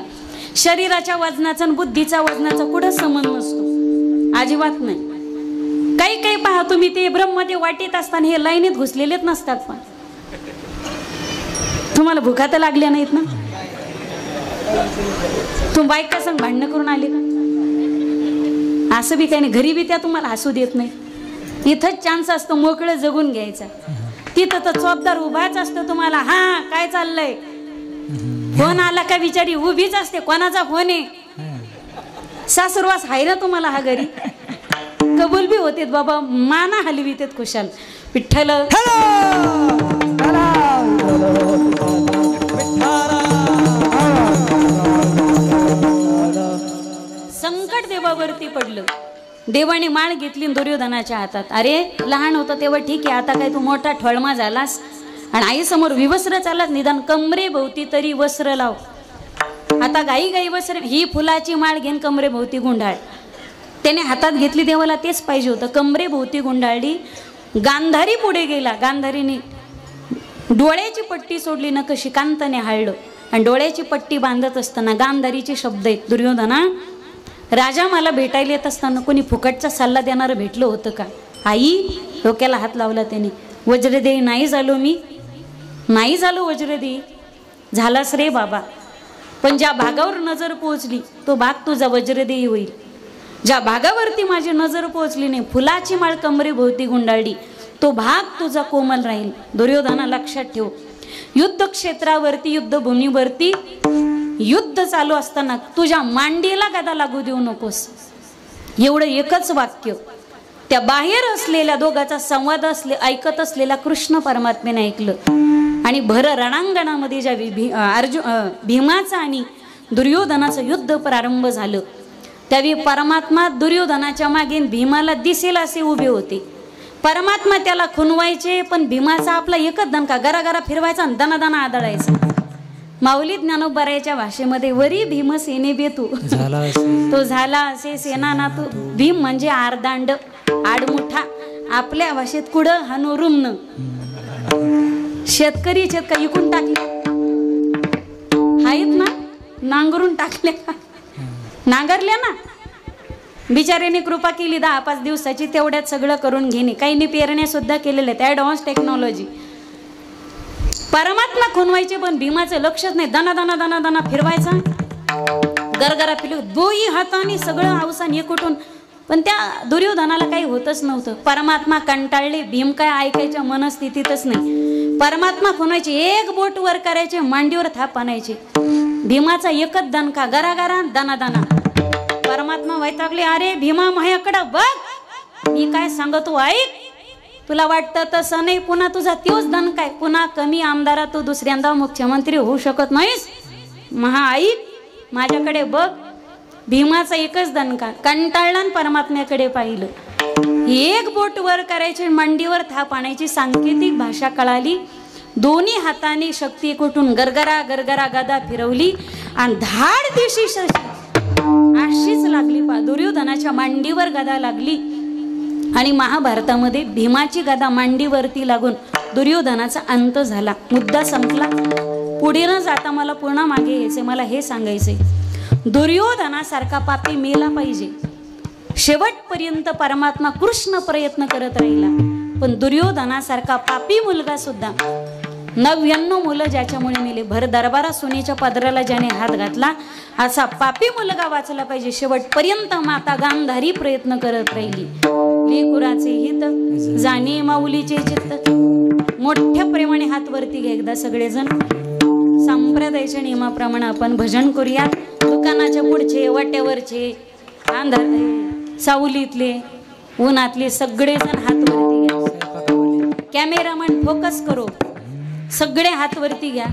शरीराच्या वजनाचा आणि बुद्धीचा वजनाचा कुठं संबंध नसतो, अजिबात नाही. काही काही पहा तुम्ही ते ब्रह्मदेव वाटीत असताना हे लाईनीत घुसलेलेच नसतात. पण तुम्हाला भुका तर लागल्या नाहीत ना? तुम्ही बायका संग भांडणं करून आले का? असं बी काही नाही, घरी बी त्या तुम्हाला हसू देत नाही. इथंच चान्स असतो मोकळं जगून घ्यायचा. तिथं तर चोपदार उभाच असतो तुम्हाला, हा काय चाललंय, फोन आला का बिचारी उभीच असते, कोणाचा फोन आहे, सासुरवास आहे ना तुम्हाला हा घरी, कबूल बी होते बाबा, माना हलवीतेत खुशाल. विठ्ठल संकट देवावरती पडलं. देवाने माळ घेतली दुर्योधनाच्या हातात. अरे लहान होता तेव्हा ठीक आहे, आता काय तू मोठा ठळमा झालास आणि आई समोर विवस्त्र चाललास, निदान कमरे भोवती तरी वस्त्र लाव. आता गाई गाई वस्त्र, ही फुलाची माळ घेऊन कमरे भोवती गुंडाळ. त्याने हातात घेतली, देवाला तेच पाहिजे होतं, कमरे भोवती गुंडाळली. गांधारी पुढे गेला, गांधारीने डोळ्याची पट्टी सोडली, नखशिकांताने हाळलं आणि डोळ्याची पट्टी बांधत असताना गांधारीचे शब्द आहेत, दुर्योधना राजा मला भेटायला येत असताना कोणी फुकटचा सल्ला देणारं भेटलं होतं का? आई डोक्याला हात लावला त्याने. वज्रदेही नाही झालो, मी नाही झालो वज्रदेही. झालास रे बाबा, पण ज्या भागावर नजर पोहोचली तो भाग तुझा वज्रदेही होईल. ज्या भागावरती माझी नजर पोहोचली नाही, फुलाची माळ कमरे भोवती गुंडाळली, तो भाग तुझा कोमल राहील. दुर्योधना लक्षात ठेव, युद्ध क्षेत्रावरती युद्धभूमीवरती युद्ध चालू असताना तुझ्या मांडीला गदा लागू देऊ नकोस. एवढं एकच वाक्य त्या बाहेर असलेल्या दोघाचा संवाद ऐकत असलेल्या कृष्ण परमात्म्याने ऐकलं आणि भर रणांगणामध्ये ज्या भीमाचं आणि दुर्योधनाचं युद्ध प्रारंभ झालं त्यावेळी परमात्मा दुर्योधनाच्या मागे भीमाला दिसेल असे उभे होते. परमात्मा त्याला खुनवायचे, पण भीमाचा आपला एकच दणका गरागरा फिरवायचा आणि दनादना आदळायचा. माऊली ज्ञानोबरायाच्या भाषेमध्ये वरी भीम सेने बेतू तो झाला असे सेना ना तू. भीम म्हणजे आरदांड, आडमुठा, आपल्या भाषेत कुडं हनुरुमन. शेतकरी इकून टाकले आहेत ना, नांगरून टाकले, नांगरल्या ना. बिचाऱ्याने कृपा केली 10-5 दिवसाची, तेवढ्यात सगळं करून घेणे. काहींनी पेरण्या सुद्धा केलेल्या आहेत, ॲडव्हान्स टेक्नॉलॉजी. परमात्मा खुनवायचे, पण भीमाचं लक्षच नाही, दना दना दना दना फिरवायचा, गरगरा फिरव, दोही हाताने सगळं अवसान एकूटून. पण त्या दुर्योधनाला काही होतच नव्हतं. परमात्मा कंटाळले, भीम काय ऐकायच्या मनस्थितीतच नाही. परमात्मा खुनवायचे, एक बोट वर करायचे, मांडीवर थाप आणायचे. भीमाचा एकच दणका गरागरा दना दना. परमात्मा वैतागले, अरे भीमा माझ्याकडं बघ, मी काय सांगतो ऐक. तुला वाटतं तसं नाही, पुन्हा तुझा तोच दणका आहे, पुन्हा कमी आमदारा तू दुसऱ्यांदा मुख्यमंत्री होऊ शकत नाहीस. महा ऐक, माझ्याकडे बघ. भीमाचा एकच दणका, कंटाळला परमात्म्याकडे पाहिलं. एक बोट वर करायची, मांडीवर थाप आणायची, सांकेतिक भाषा कळाली. दोन्ही हाताने शक्ती कुठून गरगरा गरगरा गदा फिरवली आणि धाड दिशी अशीच लागली. दुर्योधनाच्या मांडीवर गदा लागली आणि महाभारतामध्ये भीमाची गदा मांडीवरती लागून दुर्योधनाचा अंत झाला. मुद्दा संपला. पुढे न जाता मला पुन्हा मागे यायचे. मला हे सांगायचे, दुर्योधनासारखा पापी मेला पाहिजे. शेवटपर्यंत परमात्मा कृष्ण प्रयत्न करत राहिला, पण दुर्योधनासारखा पापी मुलगा सुद्धा 99 मुलं ज्याच्यामुळे मेले, भर दरबारा सोन्याच्या पदराला ज्याने हात घातला, असा पापी मुलगा वाचला पाहिजे. शेवटपर्यंत माता गांधारी प्रयत्न करत राहिली. लेकुराचे हित जाणे माऊलीचे चित्त. मोठ्या प्रेमाने हात वरती घ्या एकदा सगळेजण. संप्रदायाच्या नियमाप्रमाणे आपण भजन करूया. दुकानाच्या पुढचे, वाट्यावरचे, अंधार सावलीतले, उन्हातले सगळेजण हात वरती घ्या. कॅमेरामॅन फोकस करो. सगळे हात वरती घ्या.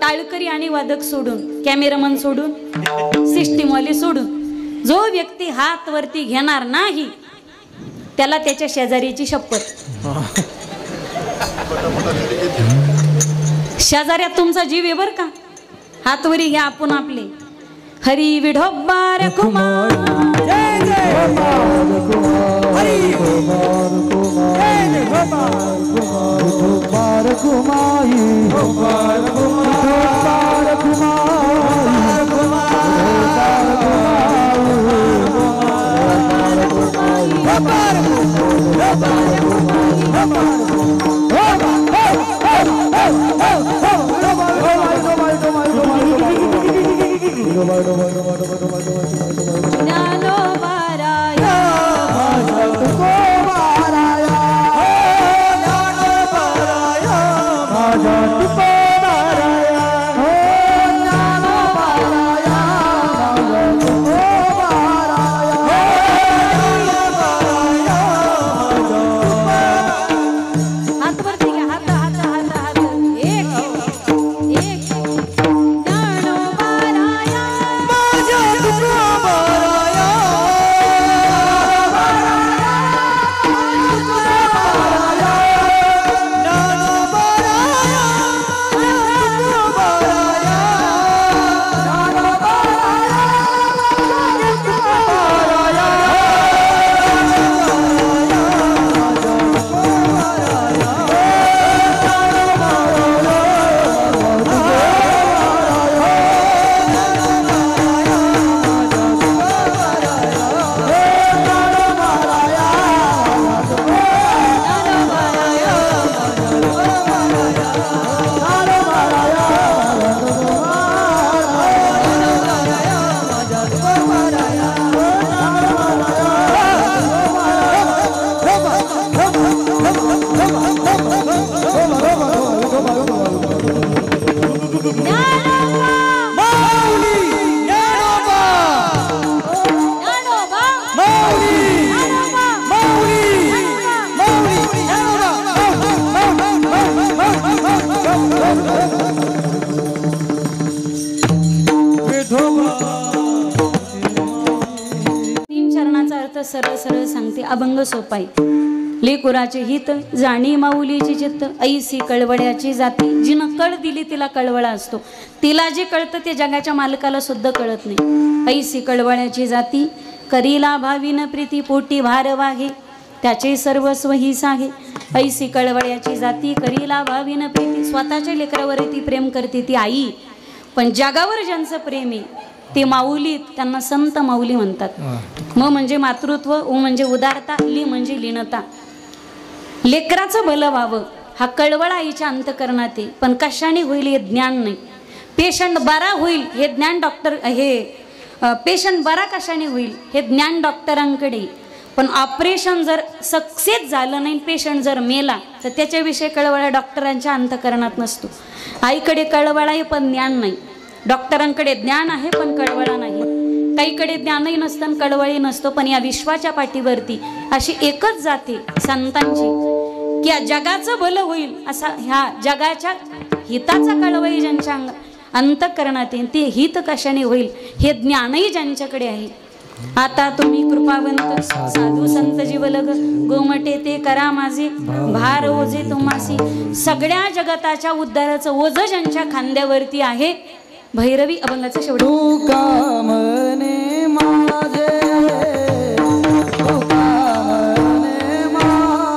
टाळकरी आणि वादक सोडून, कॅमेरामन सोडून, सिस्टीमवाले सोडून, जो व्यक्ती हात वरती घेणार नाही त्याला त्याच्या शेजारीची शपथ. शेजाऱ्यात तुमचा जीव आहे बर का. हात वरी घ्या आपण आपले. हरी विठोबा रखुमा, जय जय हरी जय गोपाल कुमारी गोपाल सरळ सरळ सांगते, अभंग सोपाय. लेकुराचे हित जाणी माऊलीची चित्त, ऐसी कळवळ्याची जाती. जिनं कळ दिली तिला कळवळा असतो. तिला जे कळतं ते जगाच्या मालकाला सुद्धा कळत नाही. ऐसी कळवळ्याची जाती, करीला भावीन प्रीती, पोटी भार वागे त्याचे सर्वस्व ही सागे. ऐसी कळवळ्याची जाती, करीला भावीन प्रीती. स्वतःच्या लेकरावर ती प्रेम करते ती आई, पण जगावर ज्यांचं प्रेम आहे ते माऊली, त्यांना संत माऊली म्हणतात. म म्हणजे मातृत्व, उ म्हणजे उदारता, ली म्हणजे लीनता. लेकराचं भलं व्हावं हा कळवळा आईच्या अंतकरणात आहे, पण कशाने होईल हे ज्ञान नाही. पेशंट बरा होईल हे ज्ञान डॉक्टर, पेशंट बरा कशाने होईल हे ज्ञान डॉक्टरांकडे. पण ऑपरेशन जर सक्सेस झालं नाही, पेशंट जर मेला, तर त्याच्याविषयी कळवळा डॉक्टरांच्या अंतकरणात नसतो. आईकडे कळवळा आहे पण ज्ञान नाही. डॉक्टरांकडे ज्ञान आहे पण कळवळा नाही. काहीकडे ज्ञानही नसतं आणि कळवळी नसतो. पण या विश्वाच्या पाठीवरती अशी एकच जाते संतांची की या जगाचं भलं होईल असा, ह्या जगाच्या हिताचा कळवळी ज्यांच्या अंतकरणात आहे, ते हित कशाने होईल हे ज्ञानही ज्यांच्याकडे आहे आता तुम्ही कृपावंत साधू संत जीवलग गोमटे ते करा माझे भार ओझे तुम्हासी. सगळ्या जगताच्या उद्धाराचं ओझ ज्यांच्या खांद्यावरती आहे. भैरवी अभंगाचं शेवट. तुका मने माझे तुका मने माझे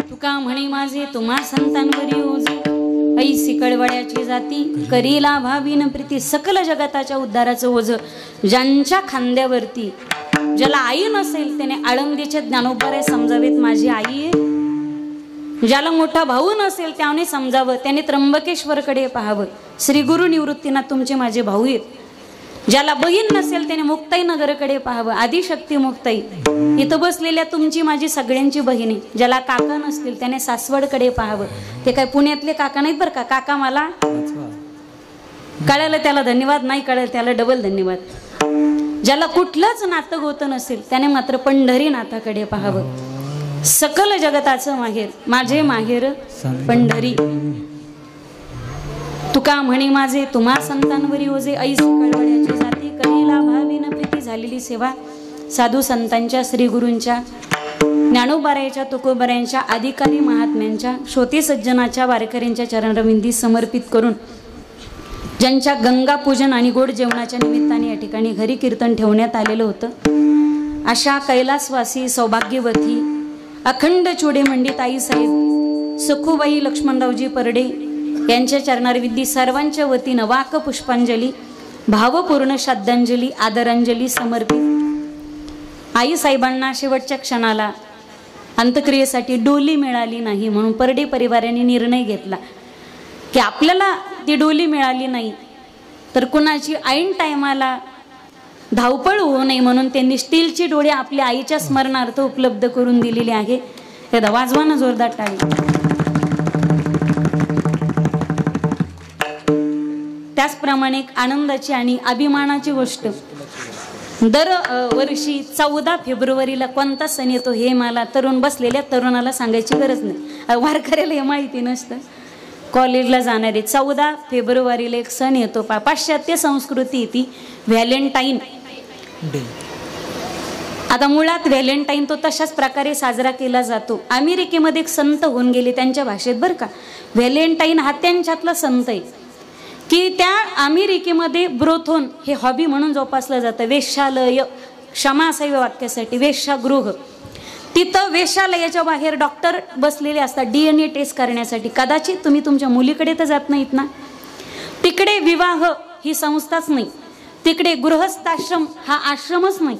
तुका मने माझे तुम्हा संतावरी मोजे ऐसी कळवळ्याची जाती करीला भावीन प्रीती. सकल जगताच्या उद्धाराचं ओझ ज्यांच्या खांद्यावरती. ज्याला आई नसेल त्याने आळंदीचे ज्ञानोबा समजावेत माझी आई आहे. ज्याला मोठा भाऊ नसेल त्याने समजावं त्याने त्र्यंबकेश्वरकडे पाहावं. श्री गुरु निवृत्तीनाथ तुमचे माझे भाऊ आहेत. ज्याला बहीण नसेल त्याने मुक्ताई नगरकडे पाहावं. आदिशक्ती मुक्ताई इथं बसलेल्या तुमची माझी सगळ्यांची बहीण आहे. ज्याला काका नसतील त्याने सासवडकडे पाहावं. ते काय पुण्यातले काका नाहीत बरं का. काका मला कळलं त्याला धन्यवाद, नाही कळलं त्याला डबल धन्यवाद. ज्याला कुठलंच नातं गोतं नसेल त्याने मात्र पंढरीनाथाकडे पाहावं. सकल जगताचं माहेर माझे माहेर पंढरी. तुका म्हणे माझे तुम्हा संतांवरी ओझे ऐसी कळवळ्याची जाती करीला भावीन प्रीती. झालेली सेवा साधू संतांच्या श्री गुरूंच्या ज्ञानोबारायांच्या तुकोबारायांच्या अधिकारी महात्म्यांच्या श्रोते सज्जनाच्या वारकऱ्यांच्या चरणरविंदी समर्पित करून ज्यांच्या गंगा पूजन आणि गोड जेवणाच्या निमित्ताने या ठिकाणी घरी कीर्तन ठेवण्यात आलेलं होतं अशा कैलासवासी सौभाग्यवती अखंड चुडेमंडी ताईसाहेब सखूबाई लक्ष्मणरावजी परडे यांच्या चरणारविंदी सर्वांच्या वतीनं वाक पुष्पांजली भावपूर्ण श्रद्धांजली आदरांजली समर्पित. आई साहेबांना शेवटच्या क्षणाला अंत्यक्रियेसाठी डोली मिळाली नाही म्हणून परडे परिवाराने निर्णय घेतला की आपल्याला ती डोली मिळाली नाही तर कुणाची ऐन टायमाला धावपळ होऊ नये म्हणून त्यांनी स्टीलची डोळी आपल्या आईच्या स्मरणार्थ उपलब्ध करून दिलेली आहे. एकदा वाजवाना जोरदार टाळी. त्याचप्रमाणे एक आनंदाची आणि अभिमानाची गोष्ट दर वर्षी 14 फेब्रुवारीला कोणता सण येतो हे मला तरुण बसलेल्या तरुणाला सांगायची गरज नाही. वारकऱ्याला हे माहिती नसतं. कॉलेजला जाणारे 14 फेब्रुवारीला एक सण येतो. पाश्चात्य संस्कृती ती व्हॅलेंटाईन डे. आता मुळात व्हॅलेंटाईन तो तशाच प्रकारे साजरा केला जातो. अमेरिकेमध्ये एक संत होऊन गेले त्यांच्या भाषेत बरं का. व्हॅलेंटाईन हा त्यांच्यातला संत आहे की त्या अमेरिकेमध्ये ब्रोथोन हे हॉबी म्हणून जोपासलं जातं. वेश्यालय क्षमासाई वाक्यासाठी वेश्यागृह. तिथं वेश्यालयाच्या बाहेर डॉक्टर बसलेले असतात DNA टेस्ट करण्यासाठी. कदाचित तुम्ही तुमच्या मुलीकडे तर जात नाहीत ना. तिकडे विवाह ही संस्थाच नाही. तिकडे गृहस्थाश्रम हा आश्रमच नाही.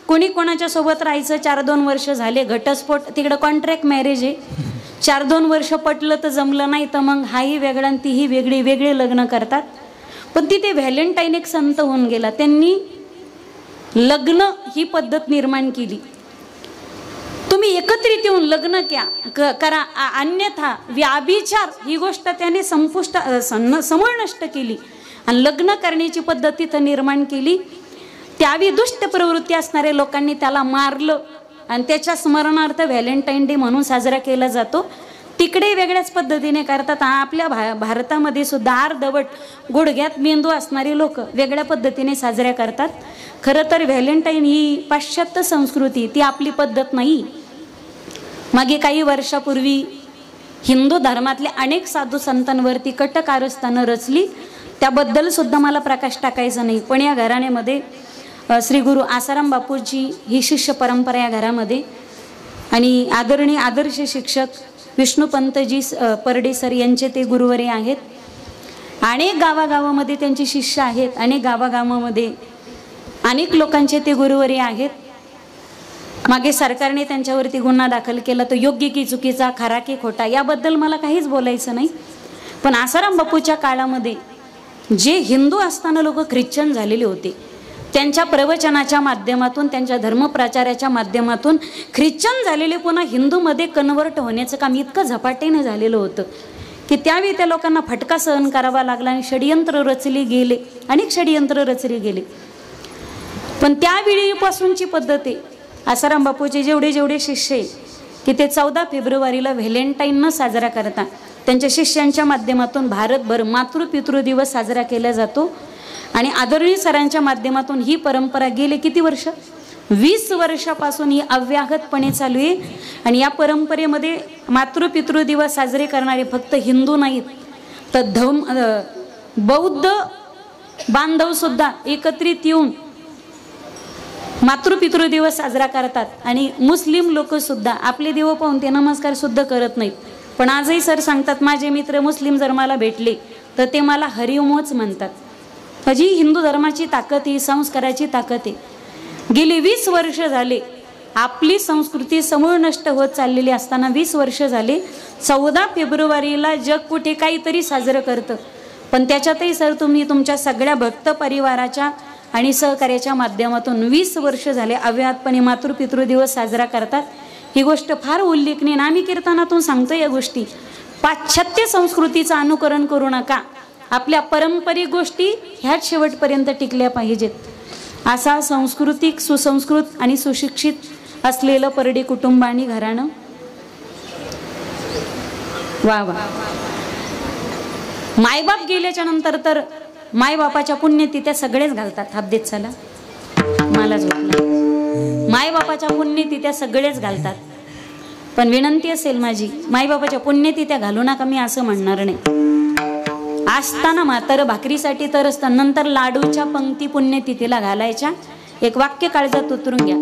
कोणी कोणाच्या सोबत राहायचं 4-2 वर्ष झाले घटस्फोट. तिकडे कॉन्ट्रॅक्ट मॅरेज आहे. 4-2 वर्ष पटलं तर जमलं नाही तर मग हाही वेगळा आणि तीही वेगळी वेगळे लग्न करतात. पण तिथे व्हॅलेंटाईन एक संत होऊन गेला. त्यांनी लग्न ही पद्धत निर्माण केली. तुम्ही एकत्रित येऊन लग्न करा अन्यथा व्याभिचार ही गोष्ट त्याने समूळ नष्ट केली आणि लग्न करण्याची पद्धत तिथं निर्माण केली. त्यावेळी दुष्ट प्रवृत्ती असणाऱ्या लोकांनी त्याला मारलं आणि त्याच्या स्मरणार्थ व्हॅलेंटाईन डे म्हणून साजरा केला जातो. तिकडे वेगळ्याच पद्धतीने करतात. आपल्या भारतामध्ये सुद्धा अर्धवट गुडघ्यात मेंदू असणारी लोक वेगळ्या पद्धतीने साजऱ्या करतात. खरं तर व्हॅलेंटाईन ही पाश्चात्य संस्कृती, ती आपली पद्धत नाही. मागे काही वर्षापूर्वी हिंदू धर्मातल्या अनेक साधू संतांवरती कट कारस्थानं रचली, त्याबद्दल सुद्धा मला प्रकाश टाकायचा नाही. पण या घराण्यामध्ये श्री गुरु आसाराम बापूजी ही शिष्य परंपरा या घरामध्ये, आणि आदरणीय आदर्श शिक्षक विष्णुपंतजी परडे सर यांचे ते गुरुवरे आहेत. अनेक गावागावामध्ये त्यांचे शिष्य आहेत, अनेक गावागावामध्ये अनेक लोकांचे ते गुरुवरे आहेत. मागे सरकारने त्यांच्यावरती गुन्हा दाखल केला, तो योग्य की चुकीचा, खरा की खोटा, याबद्दल मला काहीच बोलायचं नाही. पण आसाराम बापूच्या काळामध्ये जे हिंदू असताना लोक ख्रिश्चन झालेले होते, त्यांच्या प्रवचनाच्या माध्यमातून, त्यांच्या धर्मप्रचाराच्या माध्यमातून ख्रिश्चन झालेले पुन्हा हिंदूमध्ये कन्वर्ट होण्याचं काम इतकं झपाट्याने झालेलं होतं की त्यावेळी त्या लोकांना फटका सहन करावा लागला आणि षडयंत्र रचले गेले, अनेक षडयंत्र रचले गेले. पण त्यावेळीपासूनची पद्धत आहे, आसाराम बापूचे जेवढे जेवढे शिष्य आहे की ते 14 फेब्रुवारीला व्हॅलेंटाईन न साजरा करता त्यांच्या शिष्यांच्या माध्यमातून भारतभर मातृपितृ दिवस साजरा केला जातो. आणि आदरणीय सरांच्या माध्यमातून ही परंपरा गेले किती वर्ष, 20 वर्षापासून ही अव्याहतपणे चालू आहे. आणि या परंपरेमध्ये मातृपितृ दिवस साजरे करणारे फक्त हिंदू नाहीत, तर बौद्ध बांधव सुद्धा एकत्रित येऊन मातृपितृ दिवस साजरा करतात. आणि मुस्लिम लोक सुद्धा आपले देव पाहून ते नमस्कार सुद्धा करत नाहीत. पण आजही सर सांगतात, माझे मित्र मुस्लिम जर मला भेटले तर ते मला हरिओमच म्हणतात. म्हणजे हिंदू धर्माची ताकद, ही संस्काराची ताकद आहे. गेली 20 वर्ष झाले आपली संस्कृती समूळ नष्ट होत चाललेली असताना 20 वर्ष झाले 14 फेब्रुवारीला जग कुठे काहीतरी साजरं करतं. पण त्याच्यातही सर तुम्ही तुमच्या सगळ्या भक्त परिवाराच्या आणि सहकार्याच्या माध्यमातून 20 वर्ष झाले अव्याहतपणे मातृपितृ दिवस साजरा करतात. ही गोष्ट फार उल्लेखनीय. आम्ही कीर्तनातून सांगतो या गोष्टी. पाश्चात्य संस्कृतीचं अनुकरण करू नका, आपल्या पारंपरिक गोष्टी ह्याच शेवटपर्यंत टिकल्या पाहिजेत. असा सांस्कृतिक, सुसंस्कृत आणि सुशिक्षित असलेलं परडे कुटुंब आणि घराणं. वा वा. मायबाप गेल्याच्या नंतर तर मायबापाच्या पुण्यतिथ्या सगळेच घालतात. हात देत चला, मला झोपलं. मायबापाच्या पुण्यतिथ्या सगळेच घालतात. पण विनंती असेल माझी, मायबापाच्या पुण्यतिथ्या घालू नका मी असं म्हणणार नाही. असताना म्हातारं भाकरीसाठी तर असतं, नंतर लाडूच्या पंक्ती पुण्यतिथीला घालायच्या. एक वाक्य काळजात उतरून घ्या,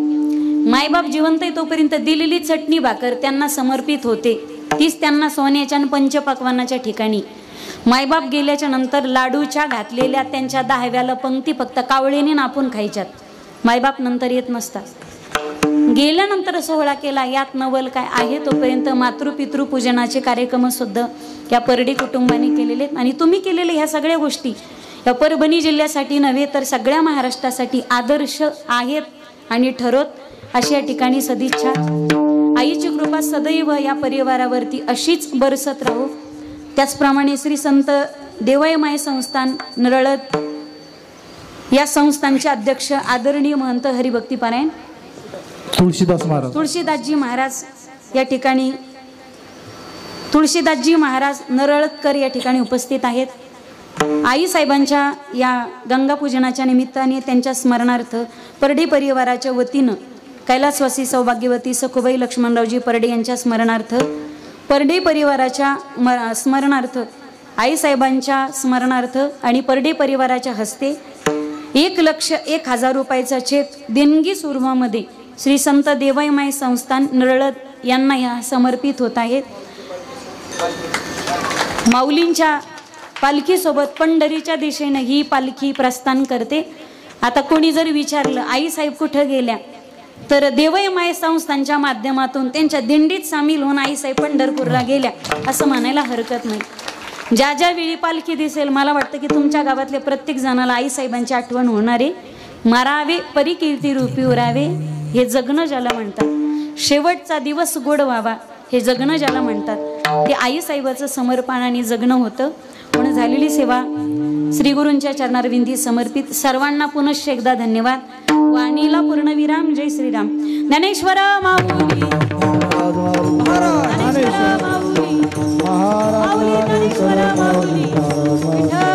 मायबाप जिवंत आहे तोपर्यंत दिलेली चटणी भाकर त्यांना समर्पित होते, तीच त्यांना सोन्याच्या आणि पंचपक्वानाच्या ठिकाणी. मायबाप गेल्याच्या नंतर लाडूच्या घातलेल्या त्यांच्या 10व्याला पंक्ती फक्त कावळीने नापून खायच्यात. मायबाप नंतर येत नसतात. गेल्यानंतर सोहळा केला यात नवल काय आहे. तोपर्यंत मातृपितृ पूजनाचे कार्यक्रम सुद्धा या परडी कुटुंबाने केलेले आहेत. आणि तुम्ही केलेल्या ह्या सगळ्या गोष्टी या परभणी जिल्ह्यासाठी नव्हे तर सगळ्या महाराष्ट्रासाठी आदर्श आहेत आणि ठरवत. अशी या ठिकाणी सदिच्छा. आईची कृपा सदैव या परिवारावरती अशीच बरसत राहो. त्याचप्रमाणे श्री संत देवायमाय संस्थान नरळद या संस्थानचे अध्यक्ष आदरणीय महंत हरिभक्तीपरायण तुळशीदासजी महाराज या ठिकाणी, तुळशीदासजी महाराज नरळदकर या ठिकाणी उपस्थित आहेत. आई साहेबांच्या या गंगापूजनाच्या निमित्ताने त्यांच्या स्मरणार्थ परडे परिवाराच्या वतीनं कैलासवासी सौभाग्यवती सखुबाई लक्ष्मणरावजी परडे यांच्या स्मरणार्थ, परडे परिवाराच्या स्मरणार्थ, आई साहेबांच्या स्मरणार्थ आणि परडे परिवाराच्या हस्ते 1,01,000 रुपयाचा चेक देणगी स्वरूपामध्ये श्री संत देवायमाय संस्थान नरळद यांना या समर्पित होत आहेत. माऊलींच्या पालखीसोबत पंढरीच्या दिशेने ही पालखी प्रस्थान करते. आता कोणी जर विचारलं आई साहेब कुठं गेल्या, तर देवायमाय संस्थानच्या माध्यमातून त्यांच्या दिंडीत सामील होऊन आई साहेब पंढरपूरला गेल्या असं म्हणायला हरकत नाही. ज्या ज्या वेळी पालखी दिसेल मला वाटतं की तुमच्या गावातल्या प्रत्येक जणाला आई साहेबांची आठवण होणारे. मारावे परिकीर्ती रूपी उरावे हे जगणं ज्याला म्हणतात, शेवटचा दिवस गोड व्हावा हे जगणं ज्याला म्हणतात, ते आई साहेबाचं समर्पणाने जगणं होतं. म्हणून झालेली सेवा श्री गुरूंच्या चरणारविंदी समर्पित. सर्वांना पुनश्च एकदा धन्यवाद. वाणीला पूर्णविराम. जय श्रीराम. ज्ञानेश्वर माऊली, ज्ञानेश्वर माऊली. महाराज माऊली ज्ञानेश्वर माऊली विठ्ठल